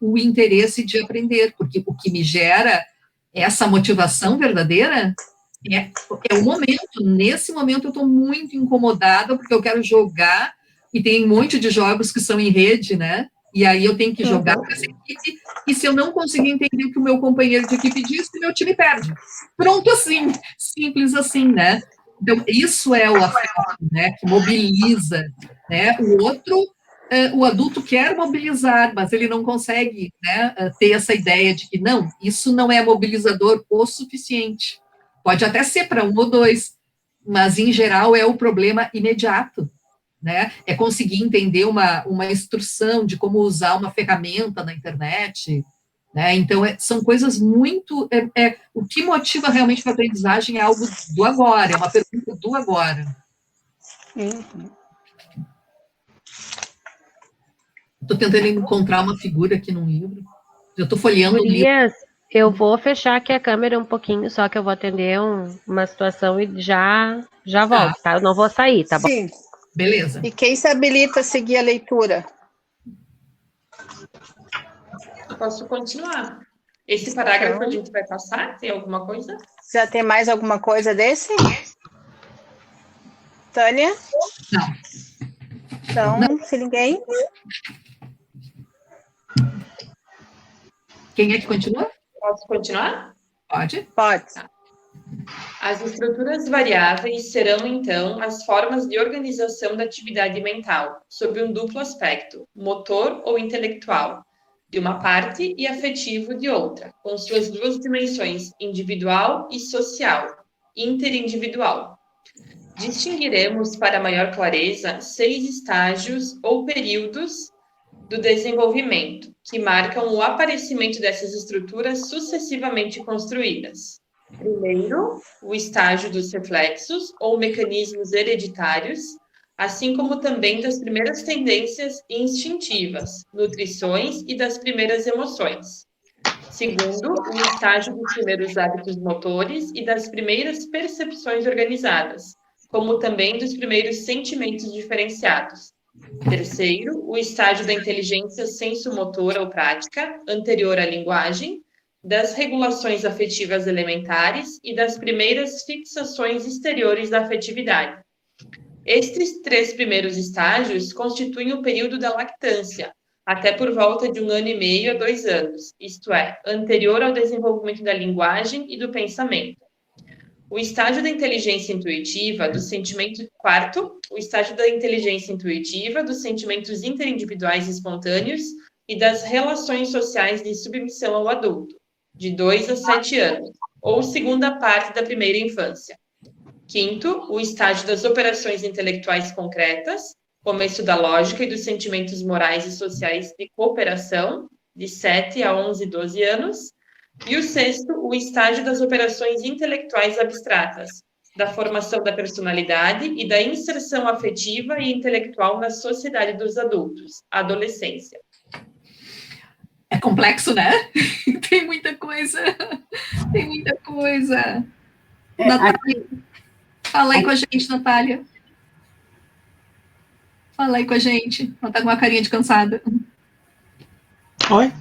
o interesse de aprender, porque o que me gera essa motivação verdadeira é o momento. Nesse momento eu estou muito incomodada porque eu quero jogar e tem um monte de jogos que são em rede, né? E aí eu tenho que jogar com essa equipe e se eu não conseguir entender o que o meu companheiro de equipe disse, meu time perde. Pronto assim, simples assim, né? Então, isso é o afeto, né, que mobiliza, né? O outro, o adulto quer mobilizar, mas ele não consegue, né, ter essa ideia de que, não, isso não é mobilizador o suficiente. Pode até ser para 1 ou 2, mas, em geral, é o problema imediato, né? É conseguir entender uma instrução de como usar uma ferramenta na internet, né? Então, são coisas muito... o que motiva realmente para a aprendizagem é algo do agora, é uma pergunta do agora. Estou tentando encontrar uma figura aqui num livro. Eu estou folheando o livro. Eu vou fechar aqui a câmera um pouquinho, só que eu vou atender uma situação e já volto, tá? Eu não vou sair, tá bom? Sim. Beleza. E quem se habilita a seguir a leitura? Eu posso continuar. Esse parágrafo a gente vai passar? Tem alguma coisa? Já tem mais alguma coisa desse? Tânia? Não. Então, se ninguém... Quem é que continua? Posso continuar? Pode. Pode. As estruturas variáveis serão, então, as formas de organização da atividade mental, sob um duplo aspecto, motor ou intelectual, de uma parte, e afetivo de outra, com suas duas dimensões, individual e social, interindividual. Distinguiremos, para maior clareza, 6 estágios ou períodos do desenvolvimento, que marcam o aparecimento dessas estruturas sucessivamente construídas. Primeiro, o estágio dos reflexos ou mecanismos hereditários, assim como também das primeiras tendências instintivas, nutrições e das primeiras emoções. Segundo, o estágio dos primeiros hábitos motores e das primeiras percepções organizadas, como também dos primeiros sentimentos diferenciados. Terceiro, o estágio da inteligência sensomotora ou prática, anterior à linguagem, das regulações afetivas elementares e das primeiras fixações exteriores da afetividade. Estes 3 primeiros estágios constituem o período da lactância, até por volta de 1 ano e meio a 2 anos, isto é, anterior ao desenvolvimento da linguagem e do pensamento. O estágio da inteligência intuitiva, do sentimento... Quarto, o estágio da inteligência intuitiva, dos sentimentos interindividuais e espontâneos e das relações sociais de submissão ao adulto, de 2 a 7 anos, ou segunda parte da primeira infância. Quinto, o estágio das operações intelectuais concretas, começo da lógica e dos sentimentos morais e sociais de cooperação, de 7 a 11 e 12 anos. E o sexto, o estágio das operações intelectuais abstratas, da formação da personalidade e da inserção afetiva e intelectual na sociedade dos adultos, a adolescência. É complexo, né? Tem muita coisa. Tem muita coisa. Natália, fala aí com a gente, Natália. Fala aí com a gente. Ela tá com uma carinha de cansada. Oi?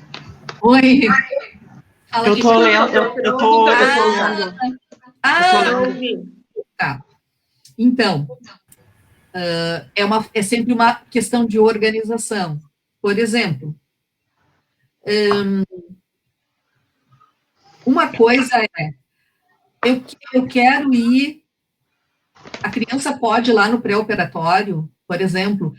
Oi. Fala Eu aqui. tô lendo. Eu tô lendo. Tá. Então, é sempre uma questão de organização. Por exemplo, uma coisa é, eu quero ir, a criança pode ir lá no pré-operatório, por exemplo,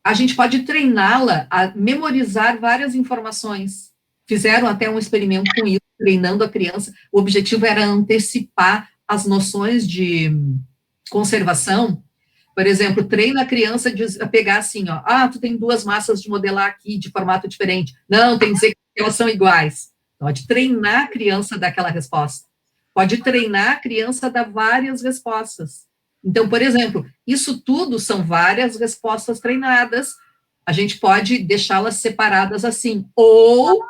a gente pode treiná-la a memorizar várias informações. Fizeram até um experimento com isso, treinando a criança. O objetivo era antecipar as noções de conservação. Por exemplo, treina a criança a pegar assim, ó, tu tem 2 massas de modelar aqui de formato diferente. Não, tem que dizer que elas são iguais. Pode treinar a criança daquela resposta. Pode treinar a criança a dar várias respostas. Então, por exemplo, isso tudo são várias respostas treinadas. A gente pode deixá-las separadas assim. Ou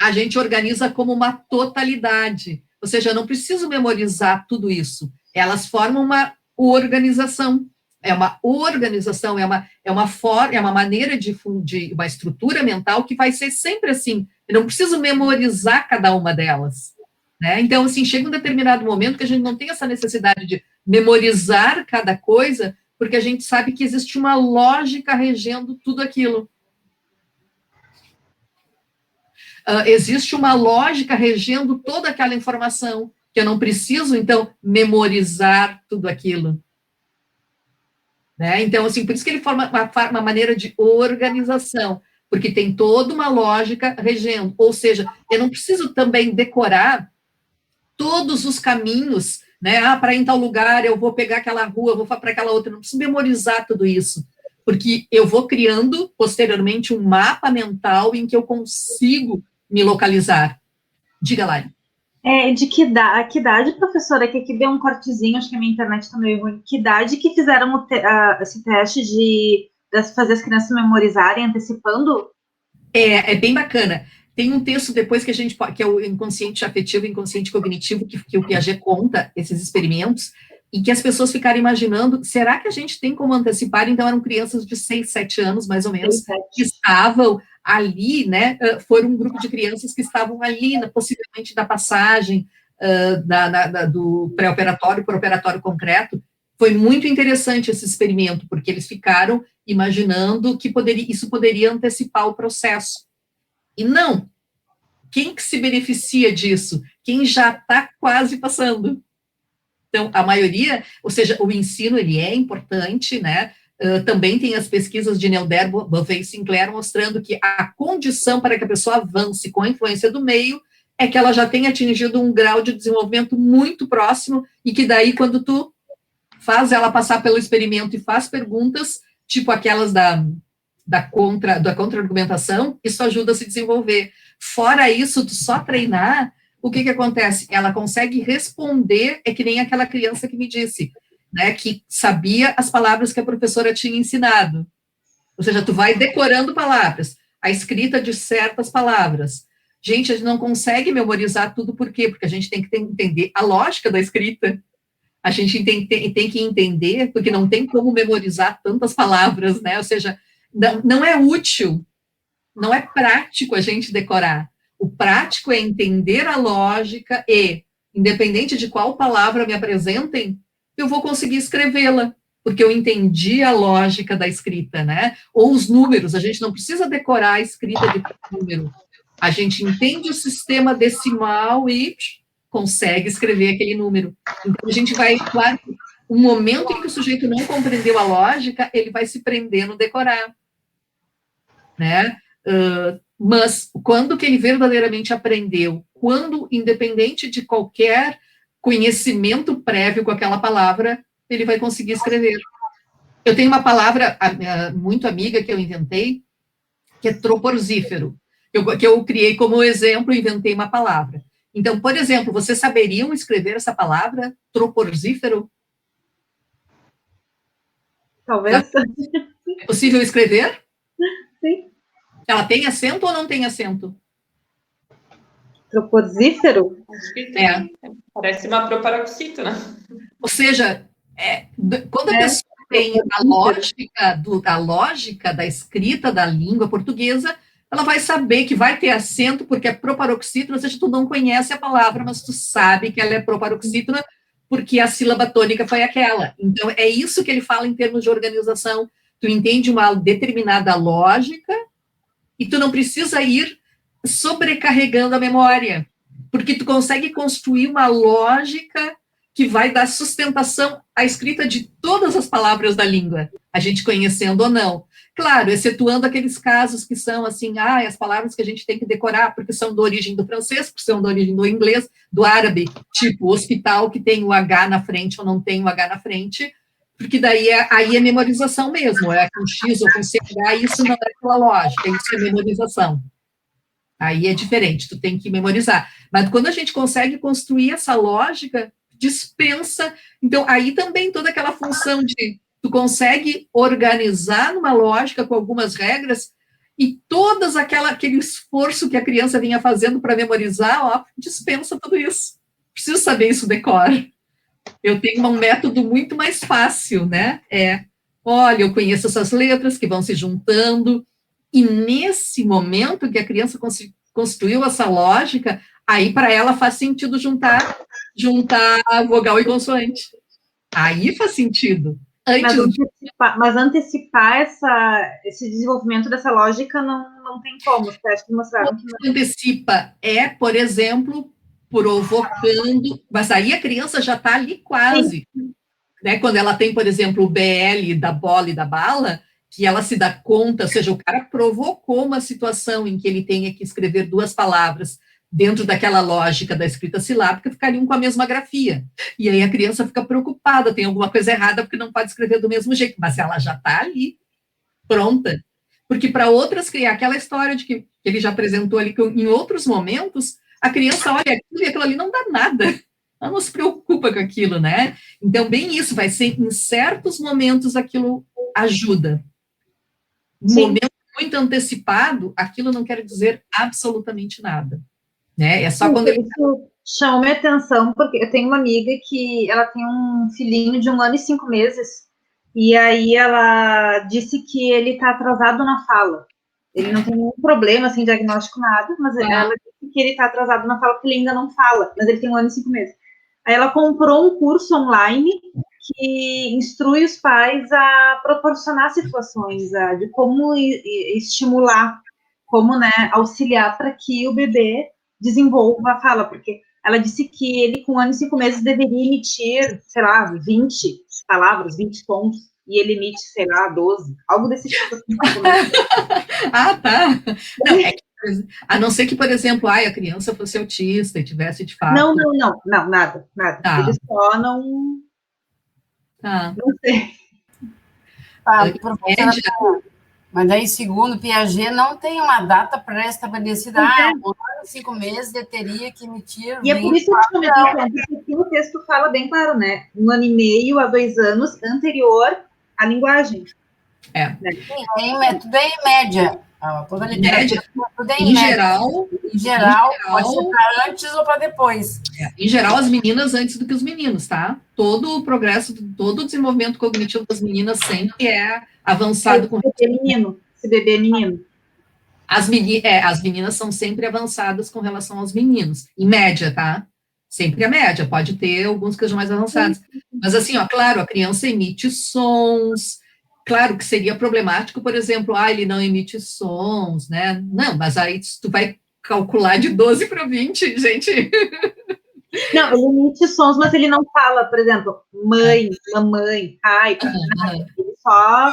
a gente organiza como uma totalidade. Ou seja, eu não preciso memorizar tudo isso. Elas formam uma organização. É uma organização, é uma maneira de uma estrutura mental que vai ser sempre assim. Eu não preciso memorizar cada uma delas. Né? Então, assim, chega um determinado momento que a gente não tem essa necessidade de memorizar cada coisa, porque a gente sabe que existe uma lógica regendo tudo aquilo. Existe uma lógica regendo toda aquela informação, que eu não preciso, então, memorizar tudo aquilo. Né? Então, assim, por isso que ele forma uma maneira de organização, porque tem toda uma lógica regendo. Ou seja, eu não preciso também decorar todos os caminhos, né? Para ir em tal lugar, eu vou pegar aquela rua, eu vou para aquela outra, eu não preciso memorizar tudo isso, porque eu vou criando, posteriormente, um mapa mental em que eu consigo me localizar. Diga, Lari. De que idade, professora, que aqui deu um cortezinho, acho que a minha internet está meio ruim, que idade que fizeram esse teste de fazer as crianças memorizarem, antecipando? É bem bacana. Tem um texto depois que é o inconsciente afetivo e inconsciente cognitivo, que o Piaget conta, esses experimentos, e que as pessoas ficaram imaginando, será que a gente tem como antecipar? Então, eram crianças de 6, 7 anos, mais ou menos, que estavam ali, né, foram um grupo de crianças que estavam ali, possivelmente da passagem do pré-operatório para o operatório concreto. Foi muito interessante esse experimento, porque eles ficaram imaginando que isso poderia antecipar o processo. E não. Quem que se beneficia disso? Quem já está quase passando. Então, a maioria, ou seja, o ensino, ele é importante, né? Também tem as pesquisas de Nelder, Bovey e Sinclair mostrando que a condição para que a pessoa avance com a influência do meio é que ela já tenha atingido um grau de desenvolvimento muito próximo e que daí, quando tu faz ela passar pelo experimento e faz perguntas, tipo aquelas da contra-argumentação, isso ajuda a se desenvolver. Fora isso, tu só treinar, o que acontece? Ela consegue responder, é que nem aquela criança que me disse, né, que sabia as palavras que a professora tinha ensinado. Ou seja, tu vai decorando palavras, a escrita de certas palavras. Gente, a gente não consegue memorizar tudo, por quê? Porque a gente tem que entender a lógica da escrita. A gente tem que entender, porque não tem como memorizar tantas palavras, né? Ou seja, não é útil, não é prático a gente decorar. O prático é entender a lógica e, independente de qual palavra me apresentem, eu vou conseguir escrevê-la, porque eu entendi a lógica da escrita, né? Ou os números, a gente não precisa decorar a escrita de número. A gente entende o sistema decimal e consegue escrever aquele número. Então, a gente vai, claro, o momento em que o sujeito não compreendeu a lógica, ele vai se prender no decorar, né? Mas, quando que ele verdadeiramente aprendeu? Quando, independente de qualquer conhecimento prévio com aquela palavra, ele vai conseguir escrever. Eu tenho uma palavra muito amiga que eu inventei, que é troporzífero, que eu criei como exemplo, inventei uma palavra. Então, por exemplo, vocês saberiam escrever essa palavra, troporzífero? Talvez. É possível escrever? Sim. Ela tem acento ou não tem acento? Troporzífero? Acho que tem. Parece uma proparoxítona. Ou seja, quando a pessoa tem a lógica da escrita da língua portuguesa, ela vai saber que vai ter acento, porque é proparoxítona, ou seja, tu não conhece a palavra, mas tu sabe que ela é proparoxítona, porque a sílaba tônica foi aquela. Então, é isso que ele fala em termos de organização. Tu entende uma determinada lógica e tu não precisa ir sobrecarregando a memória, porque tu consegue construir uma lógica que vai dar sustentação à escrita de todas as palavras da língua, a gente conhecendo ou não. Claro, excetuando aqueles casos que são assim, as palavras que a gente tem que decorar, porque são da origem do francês, porque são da origem do inglês, do árabe, tipo hospital que tem o H na frente ou não tem o H na frente, porque daí aí é memorização mesmo, é com X ou com CH, isso não é pela lógica, isso é memorização. Aí é diferente, tu tem que memorizar. Mas quando a gente consegue construir essa lógica, dispensa. Então, aí também toda aquela função de tu consegue organizar numa lógica com algumas regras e todas aquele esforço que a criança vinha fazendo para memorizar, dispensa tudo isso. Preciso saber isso decora. Eu tenho um método muito mais fácil, né? Olha, eu conheço essas letras que vão se juntando, e nesse momento que a criança construiu essa lógica, aí para ela faz sentido juntar vogal e consoante. Aí faz sentido. Mas antecipar esse desenvolvimento dessa lógica não tem como. Você acha que mostraram que não antecipa por exemplo, provocando, mas aí a criança já está ali quase. Né? Quando ela tem, por exemplo, o BL da bola e da bala, que ela se dá conta, ou seja, o cara provocou uma situação em que ele tenha que escrever duas palavras dentro daquela lógica da escrita silábica, ficariam com a mesma grafia. E aí a criança fica preocupada, tem alguma coisa errada, porque não pode escrever do mesmo jeito, mas ela já está ali, pronta. Porque para outras criar aquela história de que ele já apresentou ali, que em outros momentos, a criança olha aquilo e aquilo ali não dá nada. Ela não se preocupa com aquilo, né? Então, bem isso, vai ser em certos momentos aquilo ajuda. No momento muito antecipado, aquilo não quer dizer absolutamente nada. Né? É só quando ele... Isso chama minha atenção, porque eu tenho uma amiga que ela tem um filhinho de 1 ano e 5 meses, e aí ela disse que ele está atrasado na fala. Ele não tem nenhum problema, assim, diagnóstico, nada, mas ela disse que ele está atrasado na fala porque ele ainda não fala, mas ele tem 1 ano e 5 meses. Aí ela comprou um curso online que instrui os pais a proporcionar situações, de como estimular, como, né, auxiliar para que o bebê desenvolva a fala, porque ela disse que ele, com 1 ano e 5 meses, deveria emitir, sei lá, 20 palavras, 20 tons, e ele emite, sei lá, 12, algo desse tipo. Tá. Não, a não ser que, por exemplo, a criança fosse autista e tivesse, de fato... Não, nada. Tá. Eles só não... Tá. Não sei. Mas daí, segundo Piaget, não tem uma data pré-estabelecida. 1 ano e 5 meses eu teria que emitir... E é por isso que eu porque o texto fala bem claro, né? 1 ano e meio a 2 anos anterior à linguagem. Né? Sim, tudo é em média. Toda média. Tudo é em geral, pode ser para antes ou para depois. Em geral, as meninas antes do que os meninos, tá? Todo o progresso, todo o desenvolvimento cognitivo das meninas sempre é avançado. Se bebê é menino. As meninas são sempre avançadas com relação aos meninos, em média, tá? Sempre a média, pode ter alguns que sejam mais avançados. Mas assim, claro, a criança emite sons. Claro que seria problemático, por exemplo, ele não emite sons, né? Não, mas aí tu vai calcular de 12 para 20, gente. Não, ele emite sons, mas ele não fala, por exemplo, mãe, mamãe, pai, ele só...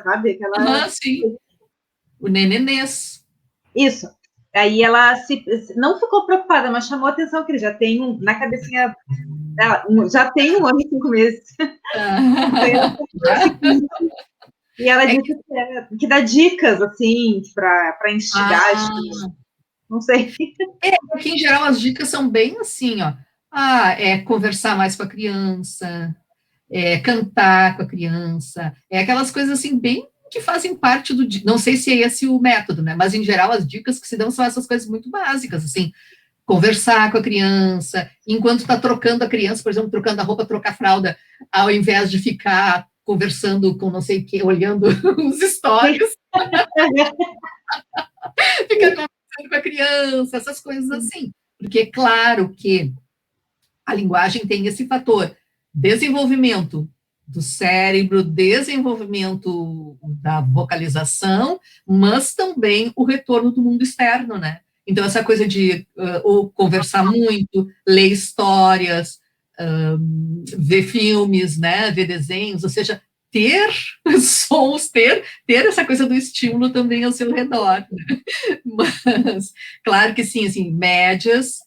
sabe? Aquela... sim. O nenenês. Isso. Aí ela não ficou preocupada, mas chamou a atenção que ele já tem na cabecinha dela, já tem 1 ano e 5 meses. E ela disse que dá dicas, assim, para instigar. Não sei. Porque, em geral, as dicas são bem assim, ó. É conversar mais com a criança, cantar com a criança, aquelas coisas assim, bem que fazem parte do dia. Não sei se é esse o método, né? Mas, em geral, as dicas que se dão são essas coisas muito básicas, assim, conversar com a criança, enquanto está trocando a criança, por exemplo, trocando a roupa, trocar a fralda, ao invés de ficar conversando com não sei o que, olhando os stories. Fica conversando com a criança, essas coisas assim. Porque é claro que a linguagem tem esse fator, desenvolvimento do cérebro, desenvolvimento da vocalização, mas também o retorno do mundo externo, né? Então, essa coisa de ou conversar muito, ler histórias, ver filmes, né? Ver desenhos, ou seja, ter sons, ter essa coisa do estímulo também ao seu redor, né? Mas, claro que sim, assim, médias,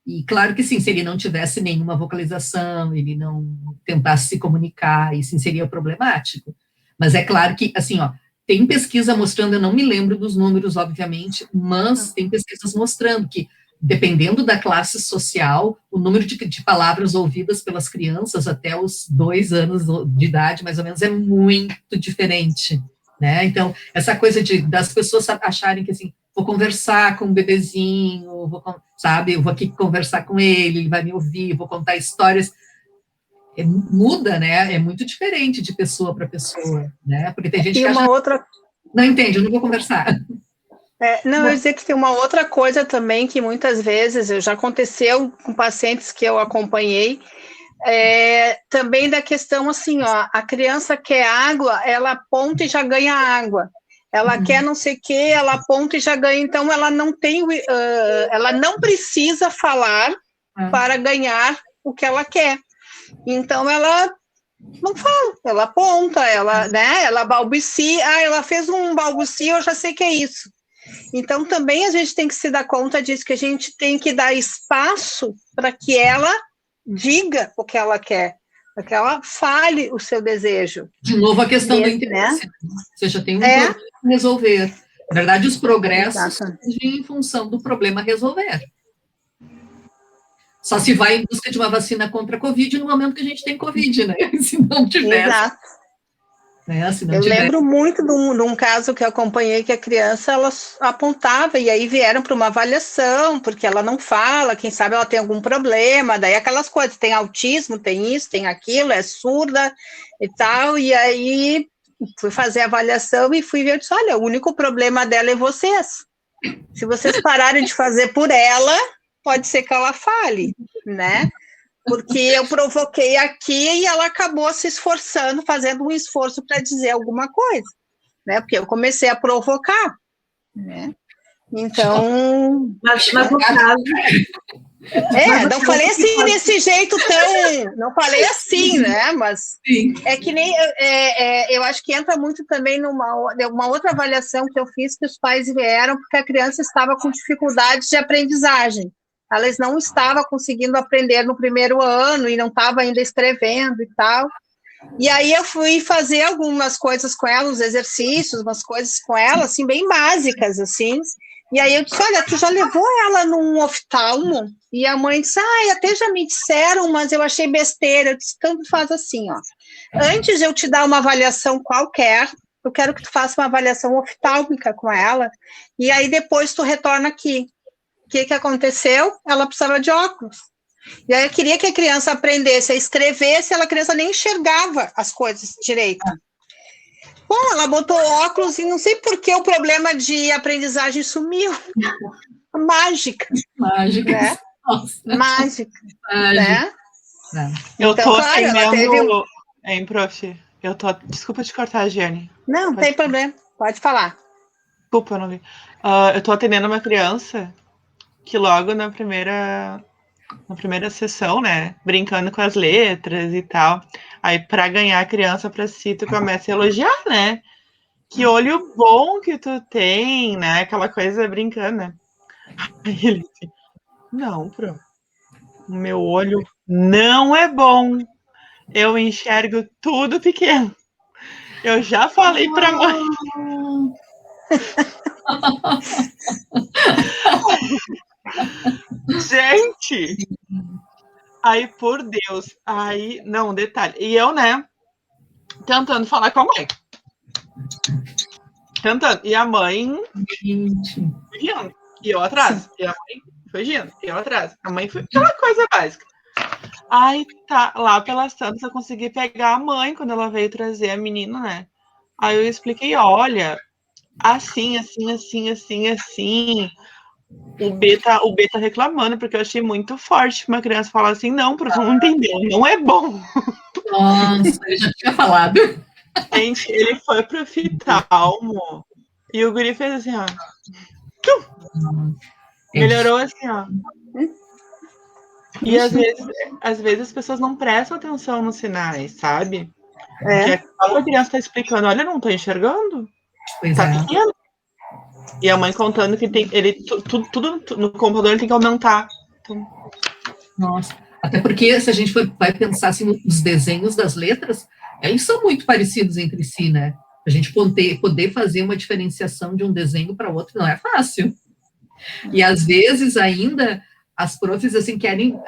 e claro que sim, se ele não tivesse nenhuma vocalização, ele não tentasse se comunicar, isso seria problemático. Mas é claro que, assim, ó, tem pesquisa mostrando, eu não me lembro dos números, obviamente, mas tem pesquisas mostrando que, dependendo da classe social, o número de palavras ouvidas pelas crianças até os 2 anos de idade, mais ou menos, é muito diferente, né? Então, essa coisa das pessoas acharem que, assim, vou conversar com um bebezinho, eu vou aqui conversar com ele vai me ouvir, vou contar histórias, muda, né? É muito diferente de pessoa para pessoa, né? Porque tem gente que acha... Não entende, eu não vou conversar. Não, eu ia dizer que tem uma outra coisa também que muitas vezes já aconteceu com pacientes que eu acompanhei, também da questão assim, ó, a criança quer água, ela aponta e já ganha água. Ela quer não sei o que, ela aponta e já ganha. Então, ela não tem, ela não precisa falar para ganhar o que ela quer. Então, ela não fala, ela aponta, ela balbucia. Ela fez um balbucio, eu já sei que é isso. Então, também a gente tem que se dar conta disso, que a gente tem que dar espaço para que ela diga o que ela quer, para que ela fale o seu desejo. De novo, a questão do interesse, né? Você já tem um problema a resolver. Na verdade, os progressos surgem em função do problema a resolver. Só se vai em busca de uma vacina contra a Covid no momento que a gente tem Covid, né? Se não tiver. Exato. Eu lembro muito de um caso que eu acompanhei, que a criança, ela apontava, e aí vieram para uma avaliação, porque ela não fala, quem sabe ela tem algum problema, daí aquelas coisas, tem autismo, tem isso, tem aquilo, é surda e tal, e aí fui fazer a avaliação e fui ver, disse, olha, o único problema dela é vocês. Se vocês pararem de fazer por ela, pode ser que ela fale, né? Porque eu provoquei aqui e ela acabou se esforçando, fazendo um esforço para dizer alguma coisa, né? Porque eu comecei a provocar, né? Então... Mas no caso... não falei assim, desse jeito tão... Não falei assim, né? Mas é que nem... eu acho que entra muito também numa outra avaliação que eu fiz, que os pais vieram porque a criança estava com dificuldades de aprendizagem. Elas não estavam conseguindo aprender no primeiro ano e não estavam ainda escrevendo e tal. E aí eu fui fazer algumas coisas com ela, uns exercícios, umas coisas com ela, assim, bem básicas, assim. E aí eu disse, olha, tu já levou ela num oftalmo? E a mãe disse, até já me disseram, mas eu achei besteira. Eu disse, então faz assim, ó. Antes de eu te dar uma avaliação qualquer, eu quero que tu faça uma avaliação oftálmica com ela, e aí depois tu retorna aqui. O que aconteceu? Ela precisava de óculos. E aí eu queria que a criança aprendesse a escrever, se a criança nem enxergava as coisas direito. Bom, ela botou óculos e não sei por que o problema de aprendizagem sumiu. Mágica. Mágica. Né? Mágica. Né? Eu tô atendendo... Hein, prof? Desculpa te cortar, Giane. Não tem problema. Pode falar. Desculpa, eu não vi. Eu tô atendendo uma criança que logo na primeira sessão, né, brincando com as letras e tal, aí para ganhar a criança para si, tu começa a elogiar, né, que olho bom que tu tem, né, aquela coisa brincando, né, aí ele disse, não, pro, o meu olho não é bom, eu enxergo tudo pequeno, eu já falei pra mãe. Gente! Aí, por Deus, aí, não, detalhe. E eu, né, tentando falar com a mãe. Tentando. E a mãe fugindo. E eu atrás. E a mãe fugindo. E eu atrás. A mãe foi aquela coisa básica. Aí, tá, lá pelas tantas, eu consegui pegar a mãe quando ela veio trazer a menina, né? Aí eu expliquei, olha, assim. O B tá reclamando, porque eu achei muito forte uma criança falar assim, não, porque não entendeu, não é bom. Nossa, eu já tinha falado. Gente, ele foi pro oftalmo e o guri fez assim, ó. Melhorou assim, ó. E às vezes as pessoas não prestam atenção nos sinais, sabe? É. Que a criança tá explicando, olha, não tô enxergando. Pois Tá é. pequeno. E a mãe contando que tem, tudo no computador ele tem que aumentar. Então... Nossa. Até porque, se a gente vai pensar assim, os desenhos das letras, eles são muito parecidos entre si, né? A gente poder fazer uma diferenciação de um desenho para outro não é fácil. E, às vezes, ainda, as profs, assim, querem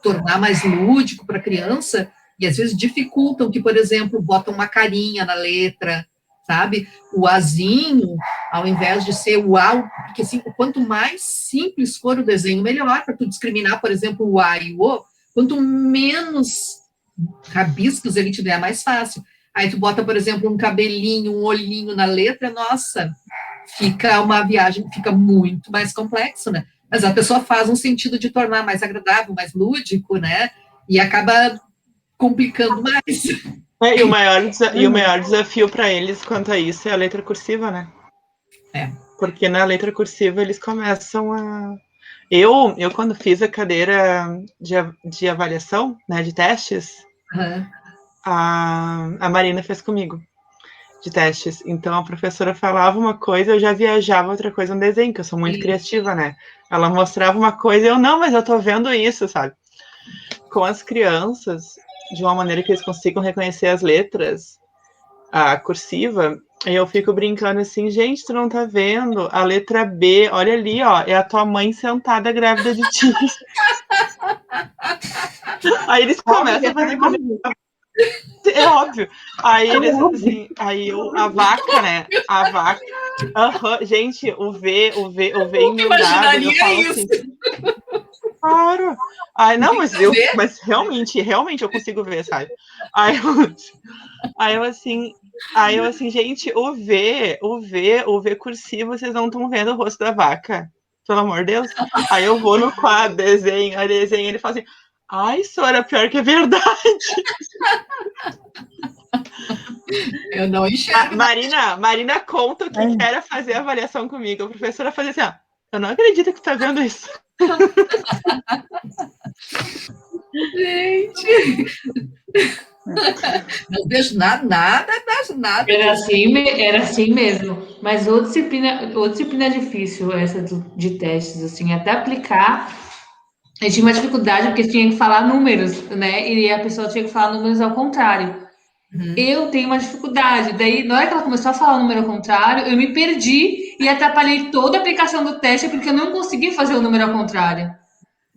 tornar mais lúdico para a criança e, às vezes, dificultam que, por exemplo, botam uma carinha na letra, sabe? O Azinho, ao invés de ser o A, porque, assim, quanto mais simples for o desenho, melhor, para tu discriminar, por exemplo, o A e o O, quanto menos rabiscos ele tiver, mais fácil. Aí tu bota, por exemplo, um cabelinho, um olhinho na letra, nossa, fica uma viagem, fica muito mais complexo, né? Mas a pessoa faz um sentido de tornar mais agradável, mais lúdico, né? E acaba complicando mais. E o maior desafio para eles quanto a isso é a letra cursiva, né? É. Porque na letra cursiva eles começam a... Eu quando fiz a cadeira de avaliação, né, de testes, a Marina fez comigo, de testes. Então a professora falava uma coisa, eu já viajava outra coisa no desenho, que eu sou muito criativa, né? Ela mostrava uma coisa e eu, não, mas eu tô vendo isso, sabe? Com as crianças, de uma maneira que eles consigam reconhecer as letras, a cursiva, e eu fico brincando assim, gente, tu não tá vendo? A letra B, olha ali, ó, é a tua mãe sentada grávida de ti. Aí eles começam a fazer comigo. É óbvio. Aí eles assim, a vaca, né? A vaca. Gente, o V emendado, eu falo assim. Claro. Aí, não, mas realmente eu consigo ver, sabe? Aí eu assim, gente, o V cursivo, vocês não estão vendo o rosto da vaca. Pelo amor de Deus. Aí eu vou no quadro, desenho, ele fala assim, ai, Sora, pior que é verdade. Eu não enxergo. Marina conta o que era fazer a avaliação comigo. A professora fazia assim, ó, eu não acredito que tu tá vendo isso. Gente, não vejo nada. Era assim mesmo. Mas outra disciplina difícil, essa de testes, assim, até aplicar. Eu tinha uma dificuldade porque tinha que falar números, né? E a pessoa tinha que falar números ao contrário. Eu tenho uma dificuldade. Daí, na hora que ela começou a falar o número ao contrário, eu me perdi e atrapalhei toda a aplicação do teste porque eu não consegui fazer o número ao contrário.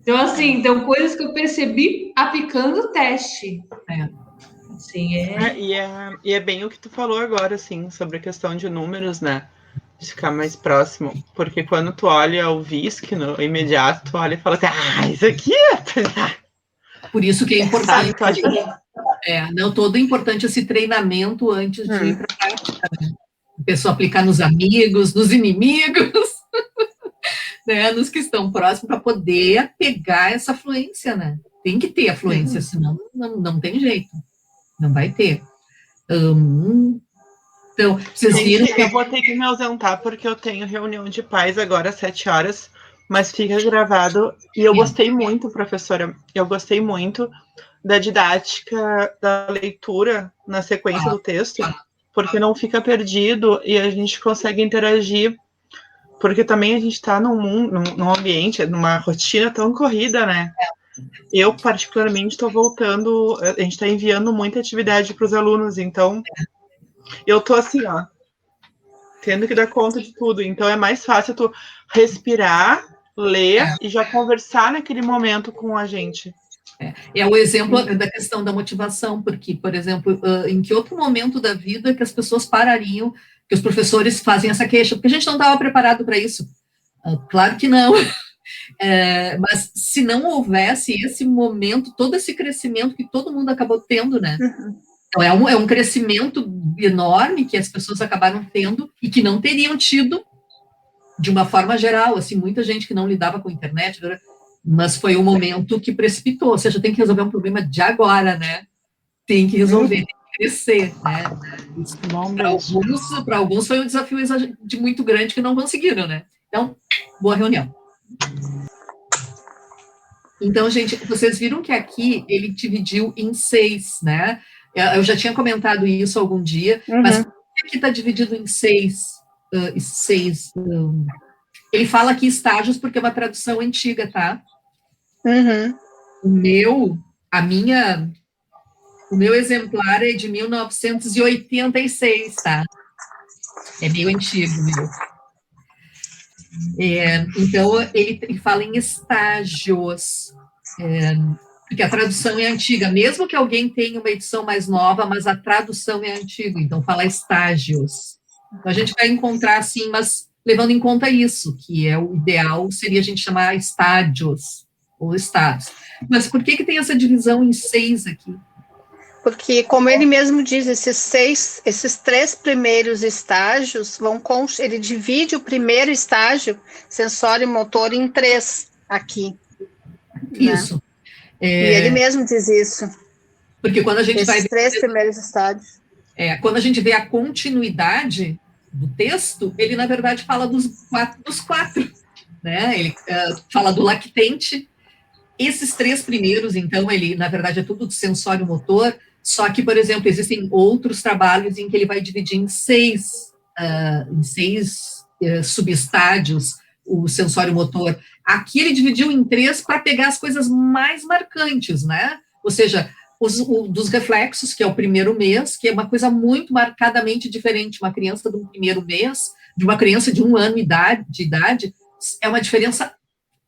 Então, assim, coisas que eu percebi aplicando o teste. Assim, E é bem o que tu falou agora, assim, sobre a questão de números, né? De ficar mais próximo. Porque quando tu olha o VISC no imediato, tu olha e fala assim, isso aqui é... Por isso que é importante. Todo é importante esse treinamento antes de ir para a prática, né? A pessoa aplicar nos amigos, nos inimigos, né? Nos que estão próximos, para poder pegar essa fluência, né? Tem que ter a fluência, senão não tem jeito. Não vai ter. Então, vocês viram que... Eu vou ter que me ausentar porque eu tenho reunião de pais agora às 7 horas, mas fica gravado. E eu gostei muito, professora, da didática da leitura na sequência do texto, porque não fica perdido e a gente consegue interagir, porque também a gente está num ambiente, numa rotina tão corrida, né? Eu, particularmente, estou voltando, a gente está enviando muita atividade para os alunos, então eu tô assim, ó, tendo que dar conta de tudo. Então é mais fácil tu respirar, ler e já conversar naquele momento com a gente. É o exemplo da questão da motivação, porque, por exemplo, em que outro momento da vida que as pessoas parariam, que os professores fazem essa queixa, porque a gente não estava preparado para isso. Claro que não. Mas se não houvesse esse momento, todo esse crescimento que todo mundo acabou tendo, né? Então, é um crescimento enorme que as pessoas acabaram tendo e que não teriam tido de uma forma geral, assim, muita gente que não lidava com a internet, mas foi um momento que precipitou, ou seja, tem que resolver um problema de agora, né? Tem que resolver, tem que crescer, né? Para alguns foi um desafio muito grande que não conseguiram, né? Então, boa reunião. Então, gente, vocês viram que aqui ele dividiu em 6, né? Eu já tinha comentado isso algum dia, mas por que aqui está dividido em 6? Ele fala aqui estágios porque é uma tradução antiga, tá? O meu exemplar é de 1986, tá? É meio antigo, meu. Então, ele fala em estágios, porque a tradução é antiga, mesmo que alguém tenha uma edição mais nova, mas a tradução é antiga, então fala estágios. Então, a gente vai encontrar, assim, mas levando em conta isso, que é o ideal, seria a gente chamar estádios, ou estados. Mas por que tem essa divisão em 6 aqui? Porque, como ele mesmo diz, esses 3 primeiros estágios ele divide o primeiro estágio, sensório e motor, em 3 aqui. Isso. Né? E ele mesmo diz isso. Porque quando a gente vai ver... Esses 3 primeiros estágios. Quando a gente vê a continuidade do texto, ele, na verdade, fala dos quatro, né? Ele fala do lactente. Esses 3 primeiros, então, ele, na verdade, é tudo do sensório motor, só que, por exemplo, existem outros trabalhos em que ele vai dividir em 6 subestádios o sensório motor. Aqui ele dividiu em 3 para pegar as coisas mais marcantes, né? Ou seja, dos reflexos, que é o primeiro mês, que é uma coisa muito marcadamente diferente. Uma criança do primeiro mês, de uma criança de 1 ano de idade, é uma diferença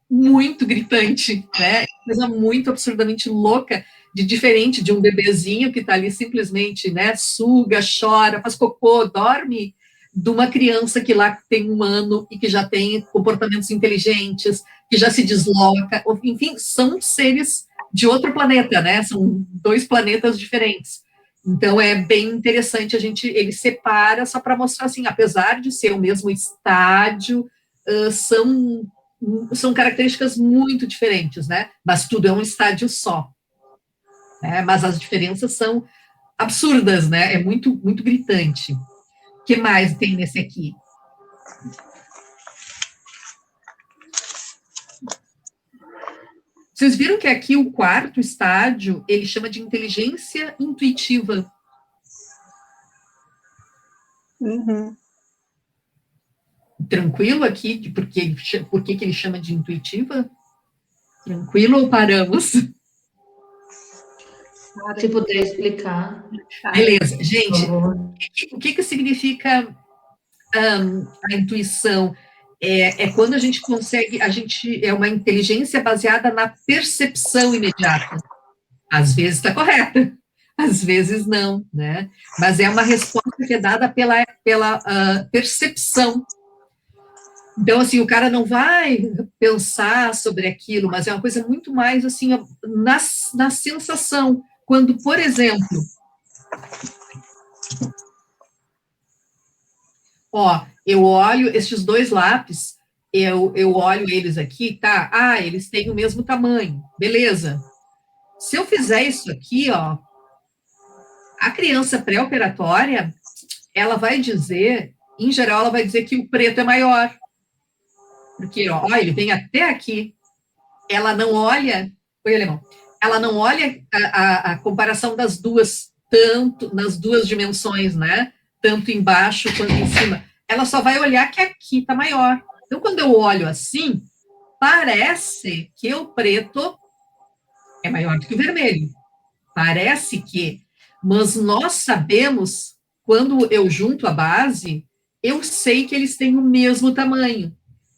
muito gritante, né? Coisa muito absurdamente louca, diferente de um bebezinho que está ali simplesmente, né, suga, chora, faz cocô, dorme, de uma criança que lá tem 1 ano e que já tem comportamentos inteligentes, que já se desloca, enfim, são seres de outro planeta, né? São 2 planetas diferentes. Então, é bem interessante, ele separa só para mostrar, assim, apesar de ser o mesmo estádio, são características muito diferentes, né? Mas tudo é um estádio só. Né? Mas as diferenças são absurdas, né? É muito, muito gritante. O que mais tem nesse aqui? Vocês viram que aqui o 4º estágio, ele chama de inteligência intuitiva. Tranquilo aqui, por que ele chama de intuitiva? Tranquilo ou paramos? Se puder explicar. Beleza. Gente, o que significa a intuição? É quando a gente consegue, é uma inteligência baseada na percepção imediata. Às vezes está correta, às vezes não, né? Mas é uma resposta que é dada pela percepção. Então, assim, o cara não vai pensar sobre aquilo, mas é uma coisa muito mais, assim, na sensação. Quando, por exemplo, eu olho estes 2 lápis, eu olho eles aqui, tá? Eles têm o mesmo tamanho, beleza. Se eu fizer isso aqui, a criança pré-operatória, ela vai dizer, em geral, ela vai dizer que o preto é maior. Porque, ele vem até aqui. Ela não olha... Oi, alemão. Ela não olha a comparação das duas, tanto nas 2 dimensões, né? Tanto embaixo quanto em cima. Ela só vai olhar que aqui está maior. Então, quando eu olho assim, parece que o preto é maior do que o vermelho. Parece que... Mas nós sabemos, quando eu junto a base, eu sei que eles têm o mesmo tamanho.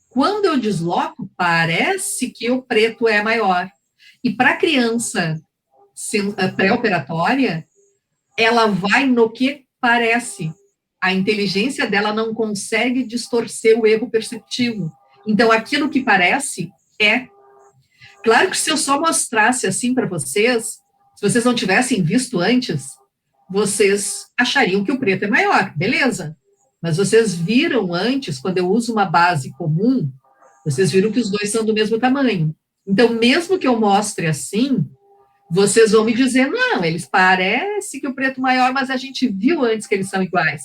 Quando eu desloco, parece que o preto é maior. E para a criança pré-operatória, ela vai no que parece. A inteligência dela não consegue distorcer o erro perceptivo. Então, aquilo que parece é. Claro que se eu só mostrasse assim para vocês, se vocês não tivessem visto antes, vocês achariam que o preto é maior, beleza. Mas vocês viram antes, quando eu uso uma base comum, vocês viram que os dois são do mesmo tamanho. Então, mesmo que eu mostre assim, vocês vão me dizer, não, eles parecem que o preto é maior, mas a gente viu antes que eles são iguais.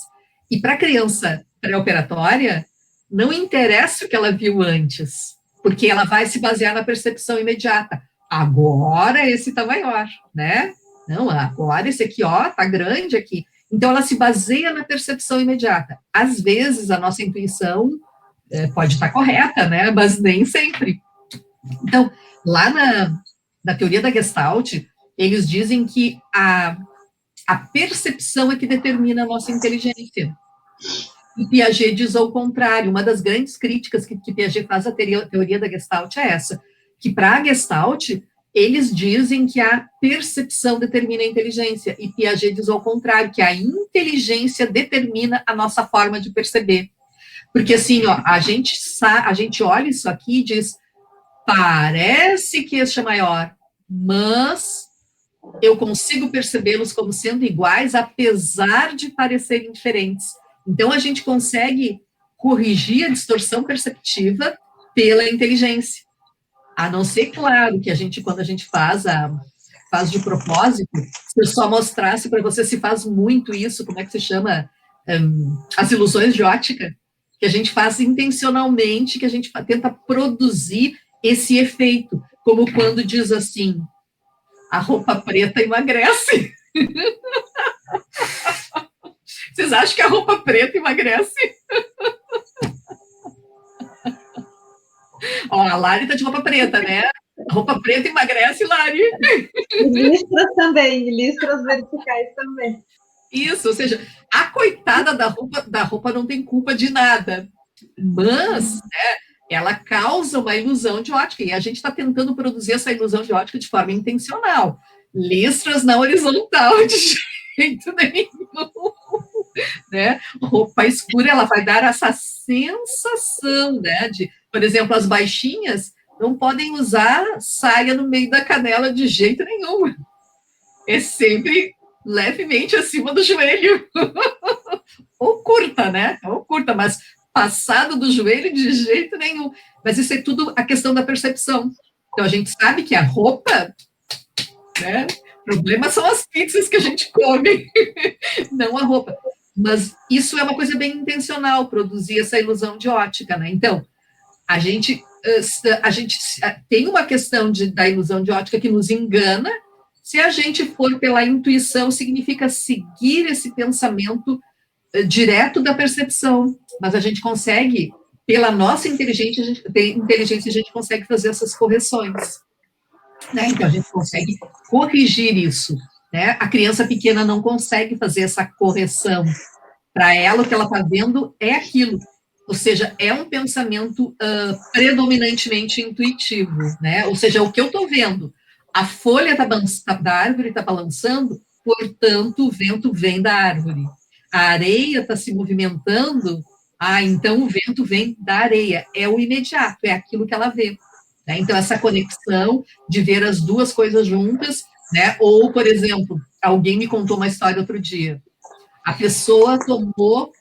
E para a criança pré-operatória, não interessa o que ela viu antes, porque ela vai se basear na percepção imediata. Agora esse está maior, né? Não, agora esse aqui, ó, tá grande aqui. Então, ela se baseia na percepção imediata. Às vezes, a nossa intuição pode estar correta, né? Mas nem sempre. Então, lá na teoria da Gestalt, eles dizem que a percepção é que determina a nossa inteligência. E Piaget diz ao contrário. Uma das grandes críticas que Piaget faz à teoria da Gestalt é essa, que para a Gestalt, eles dizem que a percepção determina a inteligência, e Piaget diz ao contrário, que a inteligência determina a nossa forma de perceber. Porque assim, ó, a gente olha isso aqui e diz, parece que este é maior, mas eu consigo percebê-los como sendo iguais, apesar de parecerem diferentes. Então, a gente consegue corrigir a distorção perceptiva pela inteligência. A não ser, claro, que quando a gente faz de propósito, se eu só mostrasse para você se faz muito isso, como é que se chama? As ilusões de ótica, que a gente faz intencionalmente, que a gente tenta produzir esse efeito, como quando diz assim, a roupa preta emagrece. Vocês acham que a roupa preta emagrece? Ó, a Lari tá de roupa preta, né? A roupa preta emagrece, Lari. E listras também, listras verticais também. Isso, ou seja, a coitada da roupa não tem culpa de nada, mas, né, ela causa uma ilusão de ótica, e a gente está tentando produzir essa ilusão de ótica de forma intencional. Listras na horizontal, de jeito nenhum. Né? Roupa escura, ela vai dar essa sensação, né, de, por exemplo, as baixinhas não podem usar saia no meio da canela de jeito nenhum. É sempre levemente acima do joelho. Ou curta, né? Ou curta, mas passado do joelho de jeito nenhum. Mas isso é tudo a questão da percepção. Então, a gente sabe que a roupa, né? O problema são as pizzas que a gente come, não a roupa. Mas isso é uma coisa bem intencional, produzir essa ilusão de ótica, né? Então, a gente tem uma questão da ilusão de ótica que nos engana. Se a gente for pela intuição, significa seguir esse pensamento direto da percepção. Mas a gente consegue, pela nossa inteligência, a gente consegue fazer essas correções. Né? Então, a gente consegue corrigir isso. Né? A criança pequena não consegue fazer essa correção. Para ela, o que ela está vendo é aquilo. Ou seja, é um pensamento predominantemente intuitivo. Né? Ou seja, o que eu estou vendo, a folha da árvore está balançando, portanto, o vento vem da árvore. A areia está se movimentando, então o vento vem da areia. É o imediato, é aquilo que ela vê. Né? Então, essa conexão de ver as duas coisas juntas, né? Ou, por exemplo, alguém me contou uma história outro dia. A pessoa tomou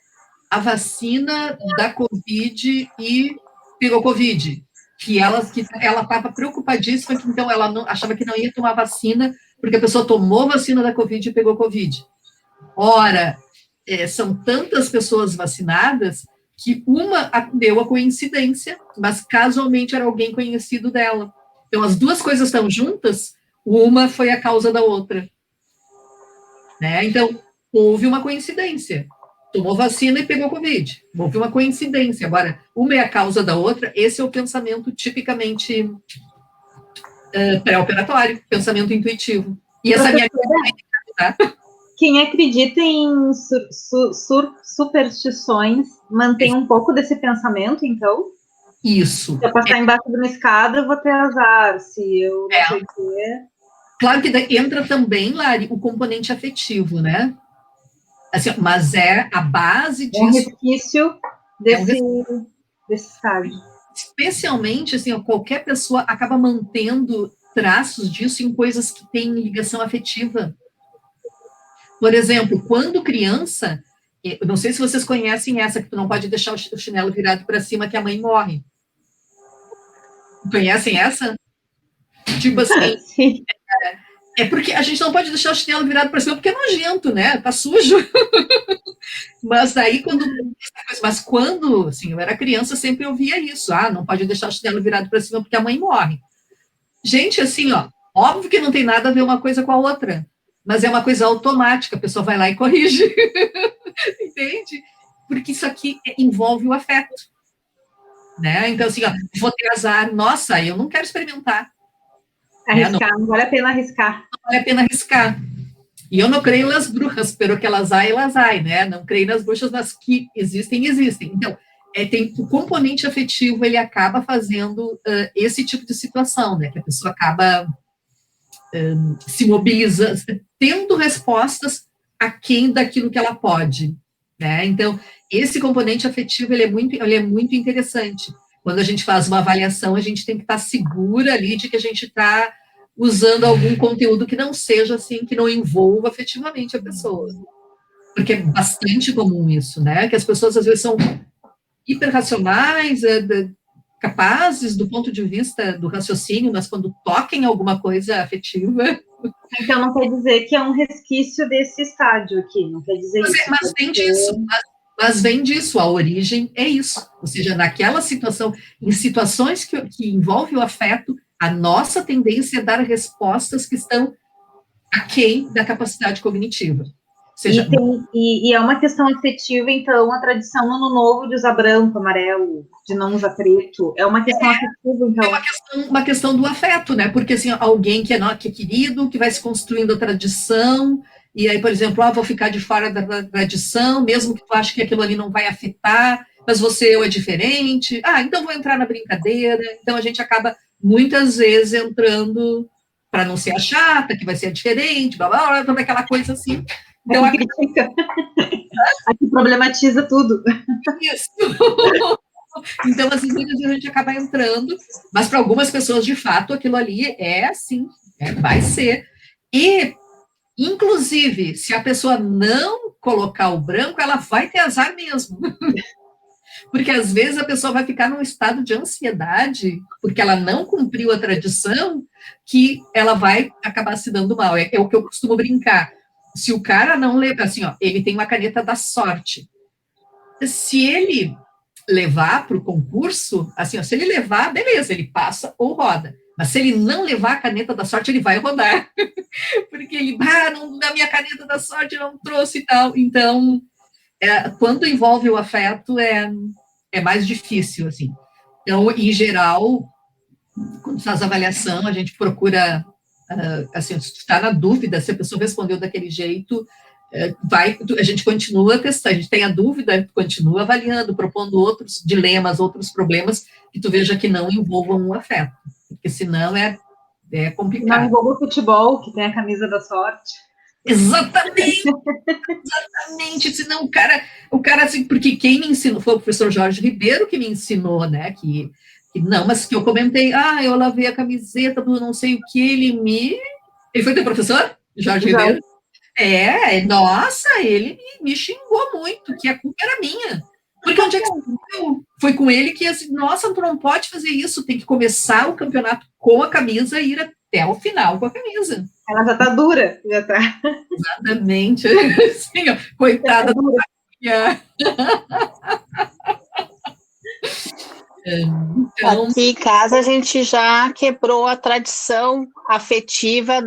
a vacina da Covid e pegou Covid. Que ela estava preocupadíssima, que então ela achava que não ia tomar vacina, porque a pessoa tomou a vacina da Covid e pegou Covid. Ora, são tantas pessoas vacinadas que uma deu a coincidência, mas casualmente era alguém conhecido dela. Então, as duas coisas estão juntas, uma foi a causa da outra. Né? Então, houve uma coincidência. Tomou vacina e pegou Covid. Houve uma coincidência. Agora, uma é a causa da outra, esse é o pensamento tipicamente pré-operatório, pensamento intuitivo. E essa minha... Tá? quem acredita em superstições mantém um pouco desse pensamento, então? Isso. Se eu passar embaixo de uma escada, eu vou ter azar. Se eu não sei o quê. Claro que entra também, Lari, o componente afetivo, né? Assim, mas é a base disso. É um resquício desse estágio. Especialmente, assim, ó, qualquer pessoa acaba mantendo traços disso em coisas que têm ligação afetiva. Por exemplo, quando criança, eu não sei se vocês conhecem essa, que tu não pode deixar o chinelo virado para cima que a mãe morre. Conhecem essa? Tipo assim, Sim. é porque a gente não pode deixar o chinelo virado para cima porque é nojento, né? Tá sujo. Mas aí quando assim, eu era criança, sempre ouvia isso. Ah, não pode deixar o chinelo virado para cima porque a mãe morre. Gente, assim, ó, óbvio que não tem nada a ver uma coisa com a outra, mas é uma coisa automática, a pessoa vai lá e corrige. Entende? Porque isso aqui envolve o afeto. Né? Então, assim, ó, vou ter azar, nossa, eu não quero experimentar. Arriscar, não vale a pena arriscar. Não vale a pena arriscar. E eu não creio nas bruxas, pero que elas hay, né? Não creio nas bruxas, nas que existem. Então, tem o componente afetivo, ele acaba fazendo esse tipo de situação, né? Que a pessoa acaba se mobilizando, tendo respostas aquém daquilo que ela pode, né? Então, esse componente afetivo, ele é muito interessante. Quando a gente faz uma avaliação, a gente tem que estar segura ali de que a gente está usando algum conteúdo que não seja assim, que não envolva afetivamente a pessoa. Porque é bastante comum isso, né? Que as pessoas, às vezes, são hiperracionais, capazes do ponto de vista do raciocínio, mas quando tocam em alguma coisa afetiva... Então, não quer dizer que é um resquício desse estádio aqui, não quer dizer isso. Mas vem disso, mas vem disso, a origem é isso. Ou seja, naquela situação, em situações que envolvem o afeto, a nossa tendência é dar respostas que estão aquém da capacidade cognitiva. Ou seja, e é uma questão afetiva, então, a tradição no Ano Novo de usar branco, amarelo, de não usar preto, é uma questão afetiva, então. É uma questão do afeto, né? Porque, assim, alguém que é querido, que vai se construindo a tradição, e aí, por exemplo, vou ficar de fora da tradição, mesmo que tu ache que aquilo ali não vai afetar, mas você é diferente, então vou entrar na brincadeira. Então, a gente acaba, muitas vezes, entrando para não ser a chata, que vai ser diferente, blá, blá, blá, toda aquela coisa assim. Então, aqui problematiza tudo. Isso. Então, assim, muitas vezes a gente acaba entrando, mas para algumas pessoas, de fato, aquilo ali é assim, vai ser. E, inclusive, se a pessoa não colocar o branco, ela vai ter azar mesmo. Porque, às vezes, a pessoa vai ficar num estado de ansiedade, porque ela não cumpriu a tradição, que ela vai acabar se dando mal. É o que eu costumo brincar. Se o cara não leva, assim, ó, ele tem uma caneta da sorte. Se ele levar para o concurso, assim, ó, se ele levar, beleza, ele passa ou roda. Mas se ele não levar a caneta da sorte, ele vai rodar. Porque ele, na minha caneta da sorte não trouxe e tal. Então, quando envolve o afeto, é mais difícil, assim. Então, em geral, quando faz avaliação, a gente procura, assim, se está na dúvida, se a pessoa respondeu daquele jeito, a gente continua testando, a gente tem a dúvida, continua avaliando, propondo outros dilemas, outros problemas, que tu veja que não envolvam um afeto, porque senão é complicado. Não envolva o futebol, que tem a camisa da sorte. Exatamente, senão o cara, assim, porque quem me ensinou, foi o professor Jorge Ribeiro que me ensinou, né, que não, mas que eu comentei, eu lavei a camiseta do não sei o que, ele foi teu professor? Jorge Ribeiro? Nossa, ele me xingou muito, que a culpa era minha. Porque onde é que foi com ele que, assim, nossa, tu não pode fazer isso, tem que começar o campeonato com a camisa e ir até o final com a camisa. Ela já tá dura, já tá. Exatamente. Assim, ó, coitada da minha. Então, aqui em casa a gente já quebrou a tradição afetiva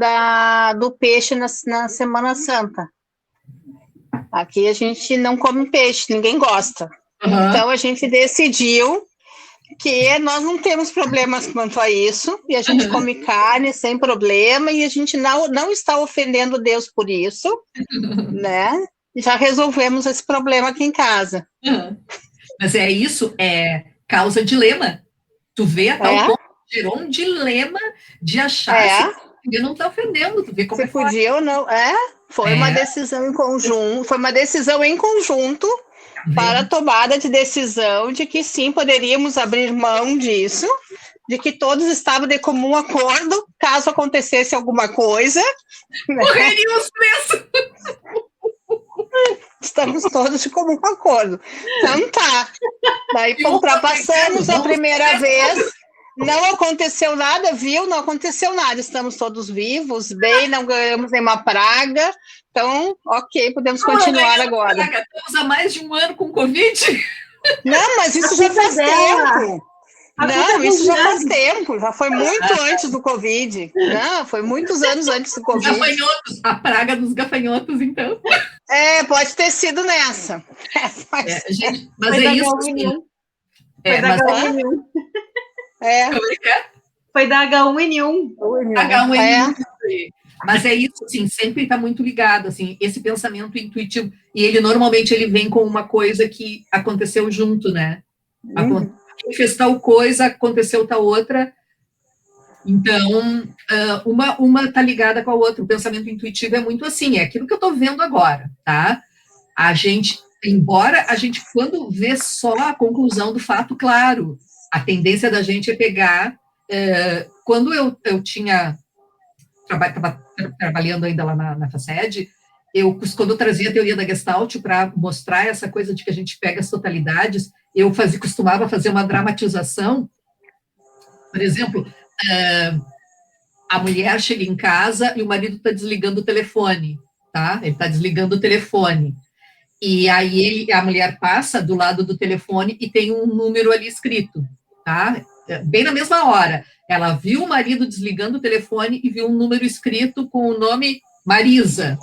do peixe na Semana Santa. Aqui a gente não come peixe, ninguém gosta. Então a gente decidiu porque nós não temos problemas quanto a isso, e a gente come carne sem problema, e a gente não está ofendendo Deus por isso, né? Já resolvemos esse problema aqui em casa. Mas isso, causa dilema. Tu vê a tal ponto, gerou um dilema de achar que não está ofendendo, tu vê como se podia ou não. Foi uma decisão em conjunto, para a tomada de decisão de que sim, poderíamos abrir mão disso, de que todos estavam de comum acordo, caso acontecesse alguma coisa. Morreríamos presos! Estamos todos de comum acordo. Então tá. Daí ultrapassamos a primeira vez, não aconteceu nada, viu? Não aconteceu nada. Estamos todos vivos, bem, não ganhamos nenhuma praga. Então, ok, podemos continuar agora. Estamos há mais de um ano com Covid? Não, mas isso já faz tempo. Não, isso já faz tempo, já foi muito antes do Covid. Não, foi muitos anos antes do Covid. Gafanhotos, a praga dos gafanhotos, então. Pode ter sido nessa. Gente, mas é isso. Assim. Foi da H1N1. Foi da H1N1. H1N1. Mas é isso, assim, sempre está muito ligado, assim, esse pensamento intuitivo. E ele, normalmente, ele vem com uma coisa que aconteceu junto, né? Fez tal coisa, aconteceu tal outra. Então, uma está ligada com a outra. O pensamento intuitivo é muito assim, é aquilo que eu estou vendo agora, tá? A gente, embora a gente, quando vê só a conclusão do fato, claro, a tendência da gente é pegar... quando eu tinha... Estava trabalhando ainda lá na FACED, quando eu trazia a teoria da Gestalt para mostrar essa coisa de que a gente pega as totalidades, eu costumava fazer uma dramatização. Por exemplo, a mulher chega em casa e o marido está desligando o telefone, tá? Ele está desligando o telefone. E aí a mulher passa do lado do telefone e tem um número ali escrito, tá? Bem na mesma hora. Ela viu o marido desligando o telefone e viu um número escrito com o nome Marisa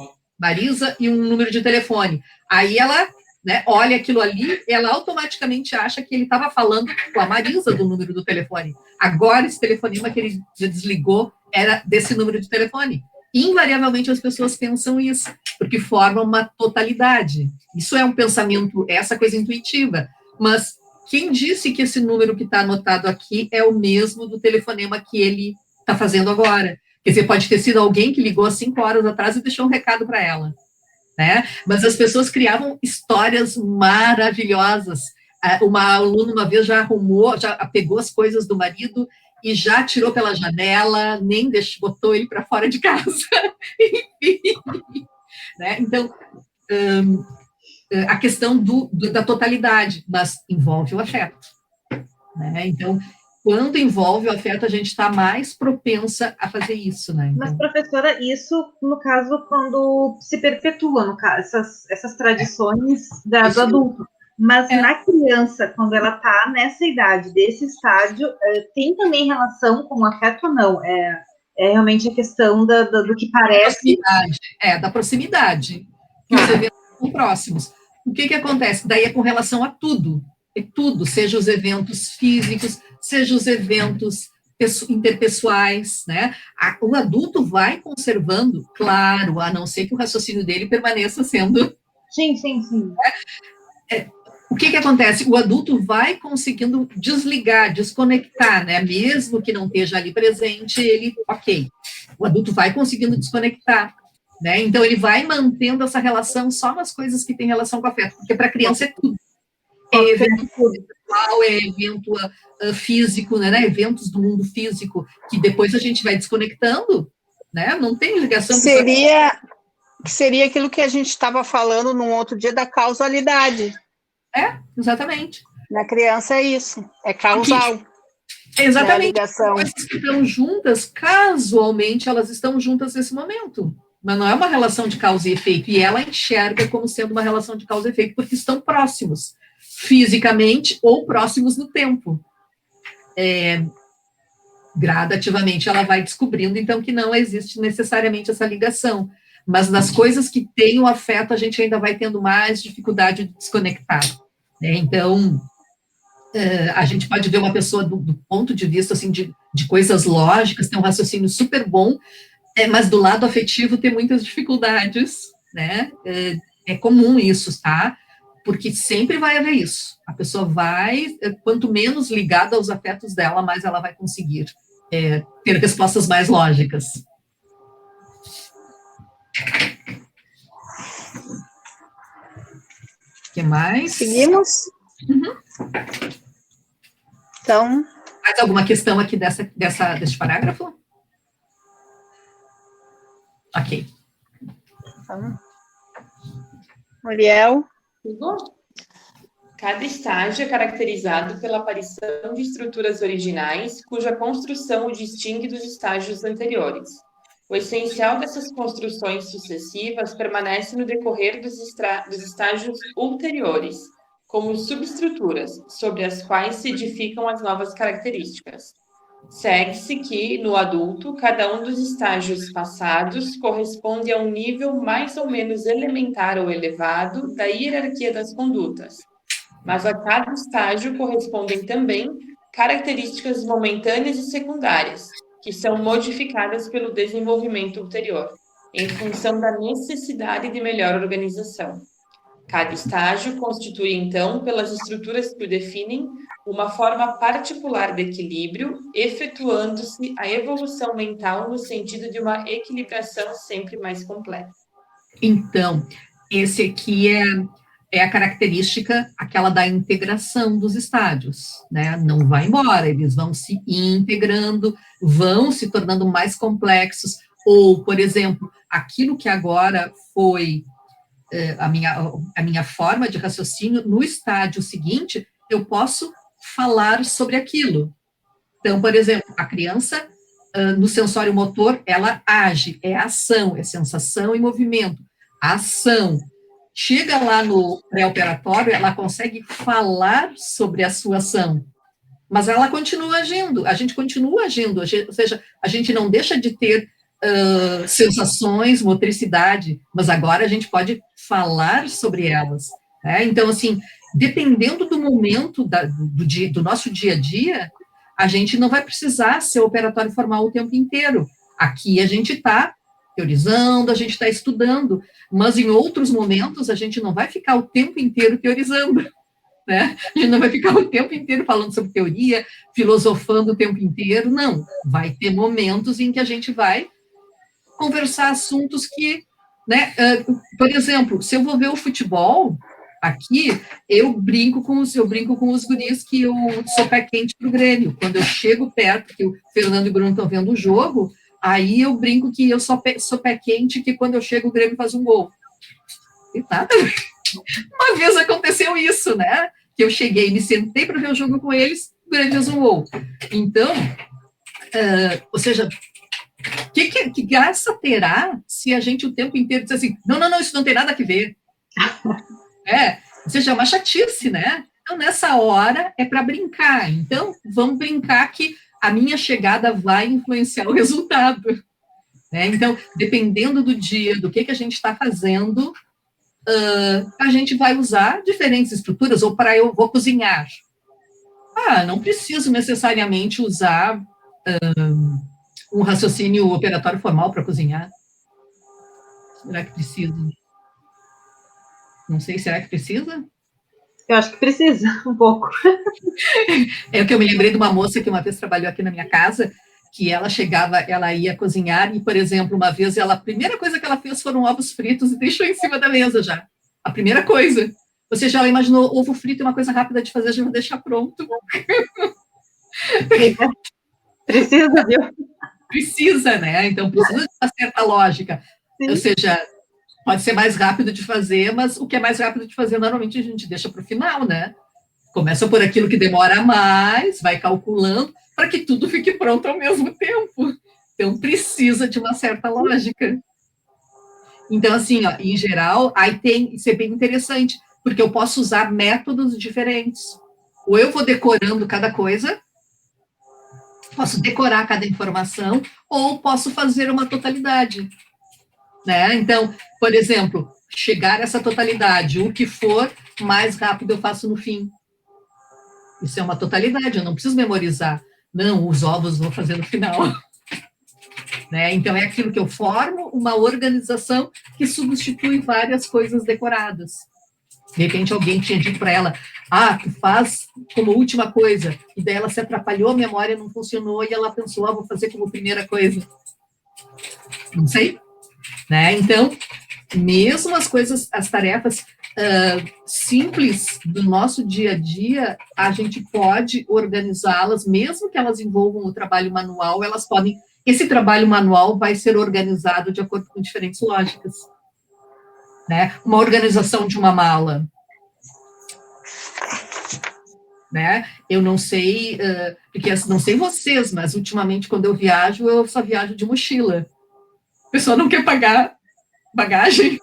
e um número de telefone. Aí ela, né, olha aquilo ali, ela automaticamente acha que ele estava falando com a Marisa do número do telefone. Agora, esse telefonema que ele já desligou era desse número de telefone. Invariavelmente, as pessoas pensam isso, porque formam uma totalidade. Isso é um pensamento, essa coisa intuitiva. Mas quem disse que esse número que está anotado aqui é o mesmo do telefonema que ele está fazendo agora? Quer dizer, pode ter sido alguém que ligou há 5 horas atrás e deixou um recado para ela, né? Mas as pessoas criavam histórias maravilhosas. Uma aluna uma vez já pegou as coisas do marido e já tirou pela janela, nem botou ele para fora de casa. Enfim, né? Então, a questão da totalidade, mas envolve o afeto, né? Então, quando envolve o afeto, a gente está mais propensa a fazer isso, né? Então, mas, professora, isso, no caso, quando se perpetua, no caso, essas tradições do adulto. Mas na criança, quando ela está nessa idade, desse estágio, tem também relação com o afeto ou não? É realmente a questão do que parece... Da proximidade. Que os eventos são próximos. O que acontece? Daí é com relação a tudo. É tudo, seja os eventos físicos, seja os eventos interpessoais, né? O adulto vai conservando, claro, a não ser que o raciocínio dele permaneça sendo... Sim. O que acontece? O adulto vai conseguindo desligar, desconectar, né? Mesmo que não esteja ali presente, o adulto vai conseguindo desconectar, né? Então, ele vai mantendo essa relação só nas coisas que têm relação com afeto, porque para a criança é tudo. É evento pessoal, é evento físico, né? Eventos do mundo físico, que depois a gente vai desconectando, né? Não tem ligação com Seria aquilo que a gente estava falando num outro dia da causalidade. Exatamente. Na criança é isso, é causal. Exatamente. As coisas que estão juntas, casualmente, elas estão juntas nesse momento. Mas não é uma relação de causa e efeito. E ela enxerga como sendo uma relação de causa e efeito, porque estão próximos, fisicamente ou próximos no tempo. Gradativamente, ela vai descobrindo, então, que não existe necessariamente essa ligação. Mas nas coisas que têm o afeto, a gente ainda vai tendo mais dificuldade de desconectar, né? Então, a gente pode ver uma pessoa do ponto de vista, assim, de coisas lógicas, tem um raciocínio super bom, mas do lado afetivo tem muitas dificuldades, né? É comum isso, tá? Porque sempre vai haver isso. A pessoa vai, quanto menos ligada aos afetos dela, mais ela vai conseguir ter respostas mais lógicas. O que mais? Seguimos? Uhum. Então... Mais alguma questão aqui deste parágrafo? Ok. Então, Muriel? Cada estágio é caracterizado pela aparição de estruturas originais, cuja construção o distingue dos estágios anteriores. O essencial dessas construções sucessivas permanece no decorrer dos estágios ulteriores, como subestruturas, sobre as quais se edificam as novas características. Segue-se que, no adulto, cada um dos estágios passados corresponde a um nível mais ou menos elementar ou elevado da hierarquia das condutas, mas a cada estágio correspondem também características momentâneas e secundárias, que são modificadas pelo desenvolvimento ulterior, em função da necessidade de melhor organização. Cada estágio constitui, então, pelas estruturas que o definem, uma forma particular de equilíbrio, efetuando-se a evolução mental no sentido de uma equilibração sempre mais completa. Então, esse aqui é a característica, aquela da integração dos estádios, né? Não vai embora, eles vão se integrando, vão se tornando mais complexos, ou, por exemplo, aquilo que agora foi a minha forma de raciocínio, no estágio seguinte, eu posso falar sobre aquilo. Então, por exemplo, a criança, no sensório motor, ela age, é ação, é sensação e movimento. A ação. Chega lá no pré-operatório, ela consegue falar sobre a sua ação, mas ela continua agindo, a gente continua agindo, ou seja, a gente não deixa de ter sensações, motricidade, mas agora a gente pode falar sobre elas. Né? Então, assim, dependendo do momento do nosso dia a dia, a gente não vai precisar ser operatório formal o tempo inteiro. Aqui a gente está teorizando, a gente está estudando, mas em outros momentos a gente não vai ficar o tempo inteiro teorizando, né? A gente não vai ficar o tempo inteiro falando sobre teoria, filosofando o tempo inteiro, não. Vai ter momentos em que a gente vai conversar assuntos que, né, por exemplo, se eu vou ver o futebol, aqui, eu brinco com os guris que eu sou pé quente pro Grêmio. Quando eu chego perto, que o Fernando e o Bruno estão vendo o jogo, aí eu brinco que eu sou pé quente, que quando eu chego o Grêmio faz um gol. E nada. Uma vez aconteceu isso, né? Que eu cheguei, me sentei para ver o jogo com eles, o Grêmio fez um gol. Então, ou seja, que graça terá se a gente o tempo inteiro diz assim, não, isso não tem nada a ver. Ou seja, é uma chatice, né? Então, nessa hora, é para brincar. Então, vamos brincar que a minha chegada vai influenciar o resultado. Né? Então, dependendo do dia, do que a gente está fazendo, a gente vai usar diferentes estruturas, ou para eu vou cozinhar. Não preciso necessariamente usar um raciocínio operatório formal para cozinhar. Será que precisa? Não sei, será que precisa? Eu acho que precisa, um pouco. É o que eu me lembrei de uma moça que uma vez trabalhou aqui na minha casa, que ela chegava, ela ia cozinhar, e, por exemplo, uma vez, a primeira coisa que ela fez foram ovos fritos e deixou em cima da mesa já. A primeira coisa. Ou seja, ela imaginou, ovo frito é uma coisa rápida de fazer, já vou deixar pronto. Precisa, viu? Precisa, né? Então, precisa de uma certa lógica. Sim. Ou seja, pode ser mais rápido de fazer, mas o que é mais rápido de fazer, normalmente a gente deixa para o final, né? Começa por aquilo que demora mais, vai calculando, para que tudo fique pronto ao mesmo tempo. Então, precisa de uma certa lógica. Então, assim, ó, em geral, isso é bem interessante, porque eu posso usar métodos diferentes. Ou eu vou decorando cada coisa, posso decorar cada informação, ou posso fazer uma totalidade. Né? Então, por exemplo, chegar a essa totalidade, o que for, mais rápido eu faço no fim. Isso é uma totalidade, eu não preciso memorizar. Não, os ovos vou fazer no final. Né? Então, é aquilo que eu formo, uma organização que substitui várias coisas decoradas. De repente, alguém tinha dito para ela, tu faz como última coisa, e daí ela se atrapalhou, a memória não funcionou, e ela pensou, vou fazer como primeira coisa. Não sei. Né? Então, mesmo as coisas, as tarefas simples do nosso dia a dia, a gente pode organizá-las, mesmo que elas envolvam o trabalho manual, elas podem. Esse trabalho manual vai ser organizado de acordo com diferentes lógicas. Né? Uma organização de uma mala. Né? Eu não sei, porque não sei vocês, mas ultimamente, quando eu viajo, eu só viajo de mochila. A pessoa não quer pagar bagagem.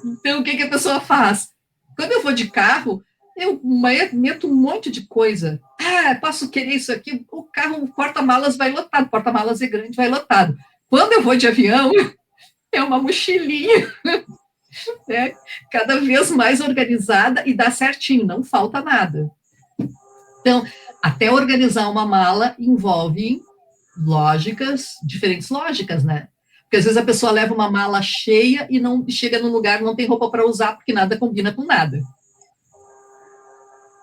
Então, o que a pessoa faz? Quando eu vou de carro, eu meto um monte de coisa. Posso querer isso aqui, o carro, o porta-malas vai lotado, o porta-malas é grande, vai lotado. Quando eu vou de avião, é uma mochilinha, né? Cada vez mais organizada e dá certinho, não falta nada. Então, até organizar uma mala envolve diferentes lógicas, né? Porque às vezes a pessoa leva uma mala cheia e não chega no lugar, não tem roupa para usar, porque nada combina com nada.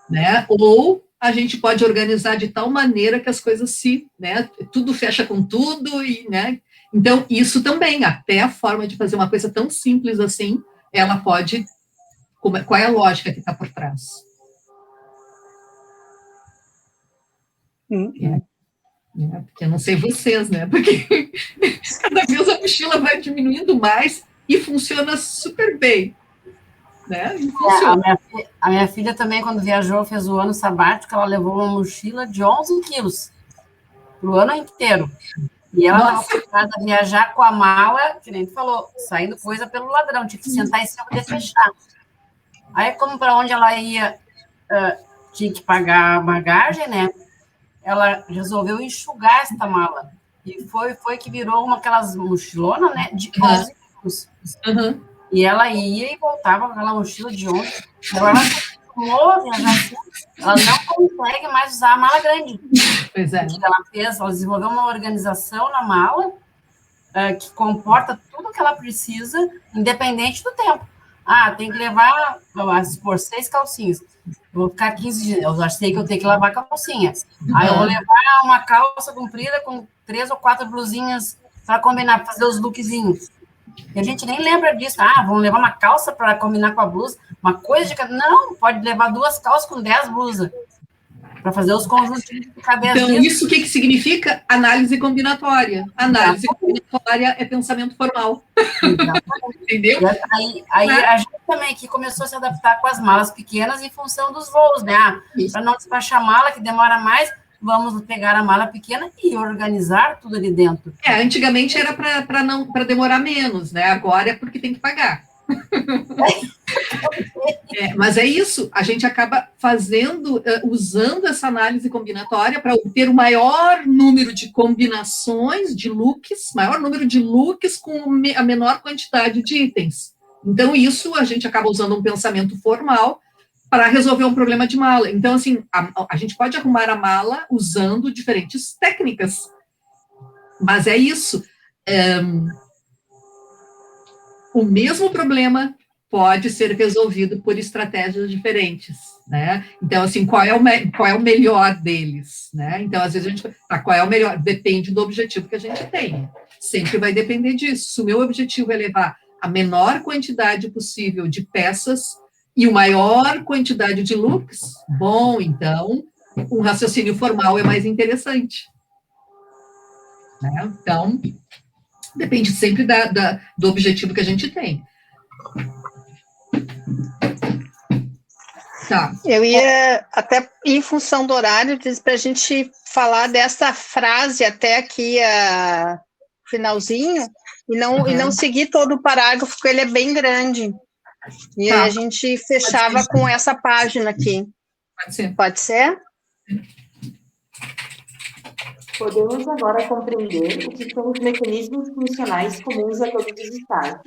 Né? Ou a gente pode organizar de tal maneira que as coisas né, tudo fecha com tudo, né? Então, isso também, até a forma de fazer uma coisa tão simples assim, ela pode, qual é a lógica que está por trás? Porque eu não sei vocês, né? Porque cada vez a mochila vai diminuindo mais e funciona super bem. Né? A minha filha também, quando viajou, fez o ano sabático, ela levou uma mochila de 11 quilos para o ano inteiro. E ela estava acostumada a viajar com a mala, que nem tu falou, saindo coisa pelo ladrão, tinha que sentar em cima e fechar. Aí, como para onde ela ia, tinha que pagar a bagagem, né? Ela resolveu enxugar essa mala. E foi que virou uma aquelas mochilonas, né? De 11 quilos. Uhum. E ela ia e voltava com aquela mochila de ontem. Agora ela acostumou a viajar assim, ela não consegue mais usar a mala grande. Pois é. Ela desenvolveu uma organização na mala que comporta tudo que ela precisa, independente do tempo. Tem que levar, por 6 calcinhas. Eu vou ficar 15 dias. Eu já sei que eu tenho que lavar calcinha. Aí eu vou levar uma calça comprida com 3 ou 4 blusinhas para combinar, para fazer os lookzinhos. E a gente nem lembra disso. Vamos levar uma calça para combinar com a blusa. Uma coisa de... Não, pode levar 2 calças com 10 blusas. Para fazer os conjuntos de cada 10 Então, dias. isso o que significa? Análise combinatória. Análise combinatória é pensamento formal. Entendeu? Aí a gente também aqui começou a se adaptar com as malas pequenas em função dos voos, né? Para não despachar mala, que demora mais, vamos pegar a mala pequena e organizar tudo ali dentro. Antigamente era para demorar menos, né? Agora é porque tem que pagar. Mas é isso, a gente acaba usando essa análise combinatória para obter o maior número de combinações de looks, maior número de looks com a menor quantidade de itens. Então, isso a gente acaba usando um pensamento formal para resolver um problema de mala. Então, assim, a gente pode arrumar a mala usando diferentes técnicas, mas é isso. O mesmo problema pode ser resolvido por estratégias diferentes, né? Então, assim, qual é o melhor deles, né? Então, às vezes, qual é o melhor? Depende do objetivo que a gente tem. Sempre vai depender disso. Se o meu objetivo é levar a menor quantidade possível de peças e a maior quantidade de looks, bom, então, um raciocínio formal é mais interessante. Né? Então, depende sempre do objetivo que a gente tem. Tá. Eu ia, até em função do horário, para a gente falar dessa frase até aqui, finalzinho, e não seguir todo o parágrafo, porque ele é bem grande. E a gente fechava com essa página aqui. Pode ser. Pode ser? Podemos agora compreender o que são os mecanismos funcionais comuns a todos os estágios.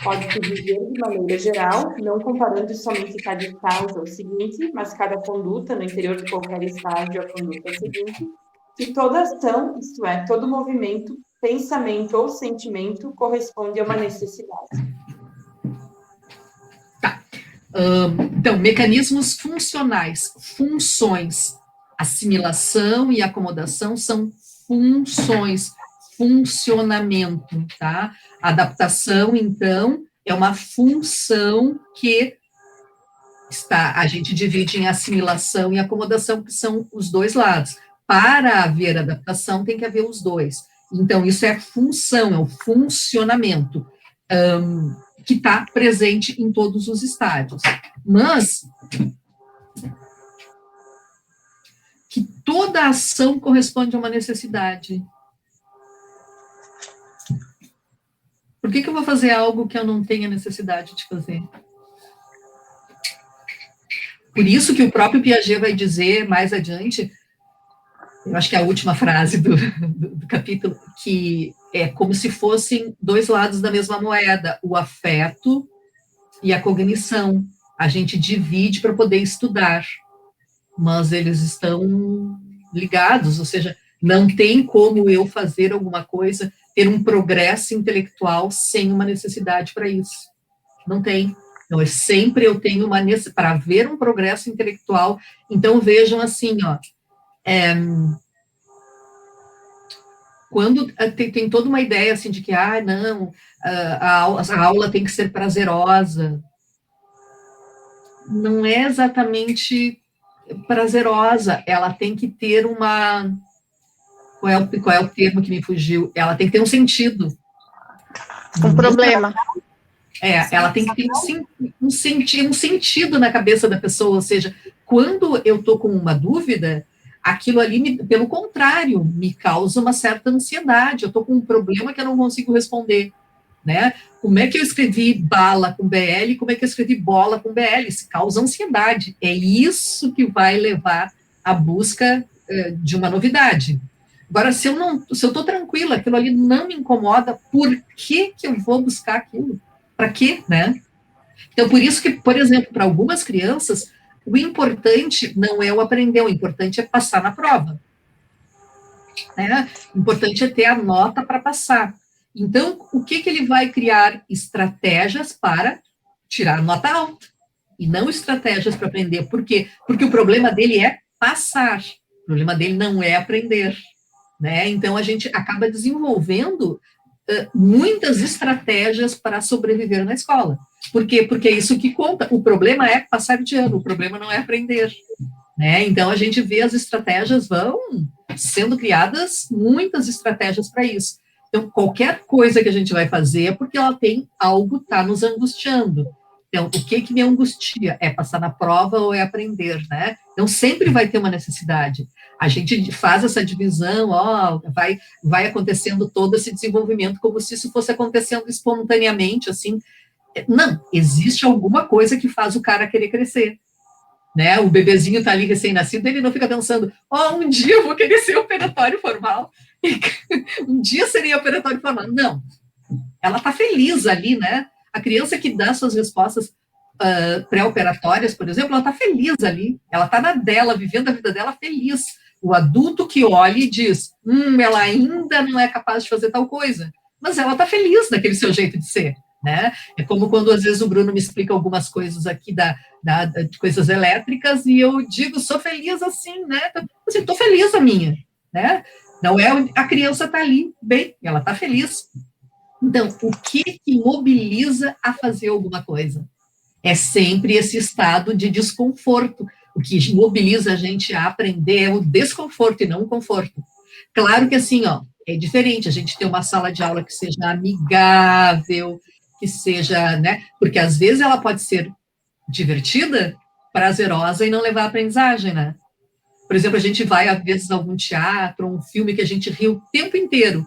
Pode-se dizer de maneira geral, não comparando somente cada estágio ao seguinte, mas cada conduta no interior de qualquer estágio à conduta seguinte, que toda ação, isto é, todo movimento, pensamento ou sentimento corresponde a uma necessidade. Então, mecanismos funcionais, funções, assimilação e acomodação são funções, funcionamento, tá? Adaptação, então, é uma função que a gente divide em assimilação e acomodação, que são os dois lados. Para haver adaptação, tem que haver os dois. Então, isso é função, é o funcionamento, que está presente em todos os estádios. Mas que toda ação corresponde a uma necessidade. Por que eu vou fazer algo que eu não tenha necessidade de fazer? Por isso que o próprio Piaget vai dizer mais adiante, eu acho que é a última frase do capítulo, que é como se fossem dois lados da mesma moeda, o afeto e a cognição. A gente divide para poder estudar, mas eles estão ligados, ou seja, não tem como eu fazer alguma coisa, ter um progresso intelectual sem uma necessidade para isso. Não tem. Então, sempre eu tenho uma necessidade, para haver um progresso intelectual. Então, vejam assim, ó, quando tem toda uma ideia assim de que, não, a aula tem que ser prazerosa. Não é exatamente prazerosa, ela tem que ter uma... Qual é o termo que me fugiu? Ela tem que ter um sentido. Um problema. Ela tem que ter um sentido na cabeça da pessoa, ou seja, quando eu estou com uma dúvida, aquilo ali, pelo contrário, me causa uma certa ansiedade, eu estou com um problema que eu não consigo responder, né? Como é que eu escrevi bala com BL, como é que eu escrevi bola com BL? Isso causa ansiedade, é isso que vai levar à busca de uma novidade. Agora, se eu estou tranquila, aquilo ali não me incomoda, por que eu vou buscar aquilo? Para quê, né? Então, por isso que, por exemplo, para algumas crianças, o importante não é o aprender, o importante é passar na prova. Né? O importante é ter a nota para passar. Então, o que ele vai criar? Estratégias para tirar nota alta, e não estratégias para aprender. Por quê? Porque o problema dele é passar, o problema dele não é aprender. Né? Então, a gente acaba desenvolvendo muitas estratégias para sobreviver na escola. Por quê? Porque é isso que conta. O problema é passar de ano, o problema não é aprender. Né? Então, a gente vê as estratégias vão sendo criadas, muitas estratégias para isso. Então, qualquer coisa que a gente vai fazer é porque ela tem algo que está nos angustiando. Então, o que me angustia? É passar na prova ou é aprender, né? Então, sempre vai ter uma necessidade. A gente faz essa divisão, vai acontecendo todo esse desenvolvimento como se isso fosse acontecendo espontaneamente, assim. Não, existe alguma coisa que faz o cara querer crescer. Né? O bebezinho está ali recém-nascido, ele não fica pensando, um dia eu vou querer ser operatório formal. Um dia seria operatório formal. Não, ela está feliz ali, né? A criança que dá suas respostas pré-operatórias, por exemplo, ela está feliz ali, ela está na dela, vivendo a vida dela feliz. O adulto que olha e diz, ela ainda não é capaz de fazer tal coisa, mas ela está feliz daquele seu jeito de ser. Né? É como quando às vezes o Bruno me explica algumas coisas aqui de coisas elétricas e eu digo, sou feliz assim, né? Assim, tô feliz a minha, né? Não é a criança tá ali, bem, ela tá feliz. Então, o que mobiliza a fazer alguma coisa? É sempre esse estado de desconforto. O que mobiliza a gente a aprender é o desconforto e não o conforto. Claro que assim, é diferente a gente ter uma sala de aula que seja amigável, que seja, né? Porque às vezes ela pode ser divertida, prazerosa e não levar à aprendizagem, né? Por exemplo, a gente vai, às vezes, a algum teatro, um filme que a gente ri o tempo inteiro,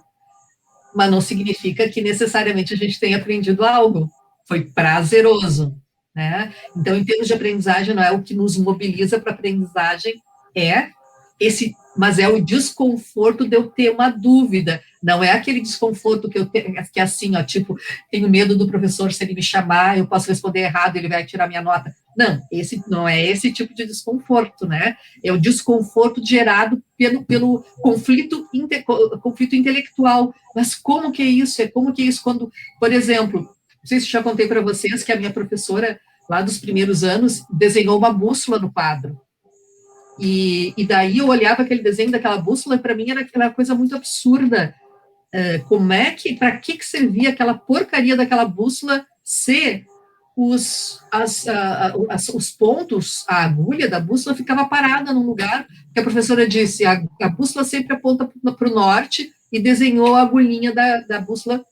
mas não significa que necessariamente a gente tenha aprendido algo. Foi prazeroso, né? Então, em termos de aprendizagem, não é o que nos mobiliza para a aprendizagem, mas é o desconforto de eu ter uma dúvida. Não é aquele desconforto que eu tenho, que é assim, ó, tipo, tenho medo do professor, se ele me chamar, eu posso responder errado, ele vai tirar minha nota. Não, esse não é esse tipo de desconforto, né? É o desconforto gerado pelo conflito intelectual. Mas como que é isso? Como que é isso quando, por exemplo, não sei se já contei para vocês que a minha professora, lá dos primeiros anos, desenhou uma bússola no quadro. E daí eu olhava aquele desenho daquela bússola e para mim era aquela coisa muito absurda. Como é que, para que servia aquela porcaria daquela bússola se os pontos, a agulha da bússola ficava parada num lugar, que a professora disse, a bússola sempre aponta para o norte, e desenhou a agulhinha da bússola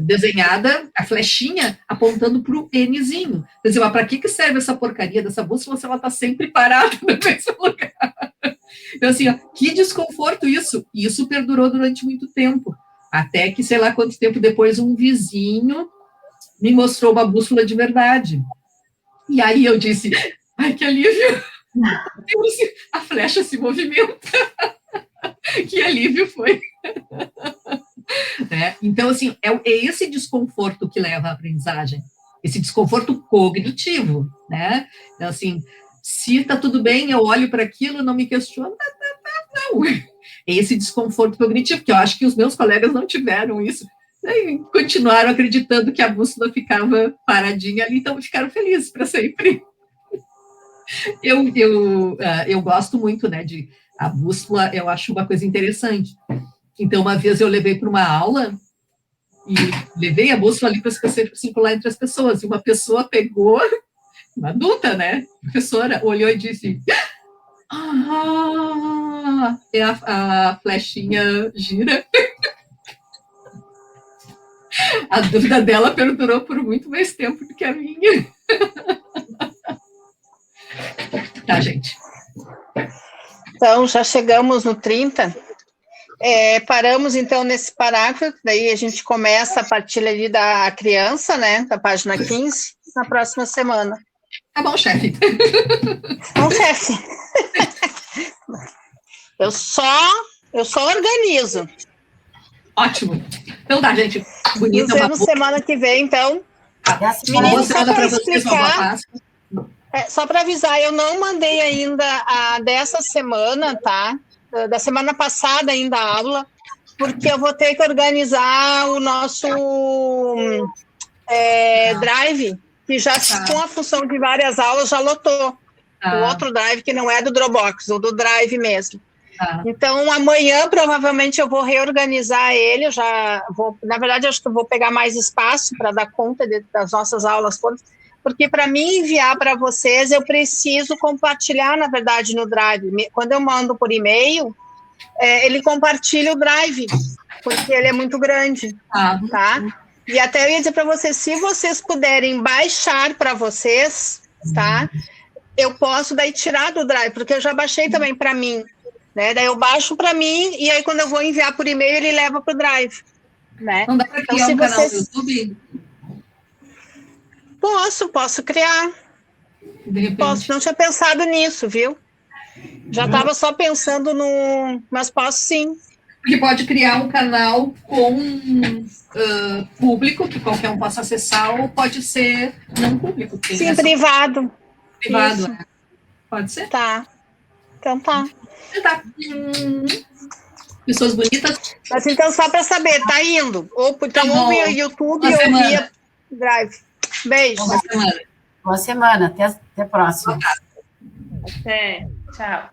desenhada, a flechinha apontando para o Nzinho. Quer dizer, mas para que serve essa porcaria dessa bússola se ela está sempre parada no mesmo lugar? Então, assim, ó, que desconforto isso. E isso perdurou durante muito tempo. Até que, sei lá quanto tempo depois, um vizinho me mostrou uma bússola de verdade. E aí eu disse, ai, que alívio! A flecha se movimenta. Que alívio foi! Então, assim, é esse desconforto que leva à aprendizagem, esse desconforto cognitivo, né? Então, assim, se está tudo bem, eu olho para aquilo, não me questiono, não. É esse desconforto cognitivo, que eu acho que os meus colegas não tiveram isso, né? E continuaram acreditando que a bússola ficava paradinha ali, então ficaram felizes para sempre. Eu gosto muito, né, de a bússola, eu acho uma coisa interessante. Então, uma vez eu levei para uma aula e levei a bússola ali para circular entre as pessoas, e uma pessoa pegou, uma adulta, né, professora, olhou e disse, a flechinha gira. A dúvida dela perdurou por muito mais tempo do que a minha. Tá, gente. Então, já chegamos no 30. Paramos, então, nesse parágrafo, daí a gente começa a partir ali da criança, né, da página 15, na próxima semana. Tá bom, chefe. Bom, chefe. Eu só organizo. Ótimo. Então tá, gente. Bonita. Nos vemos semana que vem, então. Meninas, só para explicar, só para avisar, eu não mandei ainda a dessa semana, tá? Da semana passada ainda a aula, porque eu vou ter que organizar o nosso drive, que já com a função de várias aulas já lotou. O outro drive que não é do Dropbox, o do drive mesmo. Então, amanhã, provavelmente, eu vou reorganizar ele, eu já vou, na verdade, acho que eu vou pegar mais espaço para dar conta das nossas aulas todas, porque para mim enviar para vocês, eu preciso compartilhar, na verdade, no Drive. Quando eu mando por e-mail, ele compartilha o Drive, porque ele é muito grande, tá? E até eu ia dizer para vocês, se vocês puderem baixar para vocês, tá? Eu posso daí tirar do Drive, porque eu já baixei também para mim, né? Daí eu baixo para mim, e aí quando eu vou enviar por e-mail, ele leva para o Drive, né? Não dá para criar um canal no YouTube? Posso criar. Posso, não tinha pensado nisso, viu? Já estava só pensando mas posso sim. Porque pode criar um canal com público, que qualquer um possa acessar, ou pode ser não público. Sim, privado. Privado, né? Pode ser? Tá. Então tá. Pessoas bonitas. Mas então, só para saber, tá indo? Ou então ouvir o YouTube e ouvir Drive. Beijo. Boa semana. Até a próxima. Até. Tchau.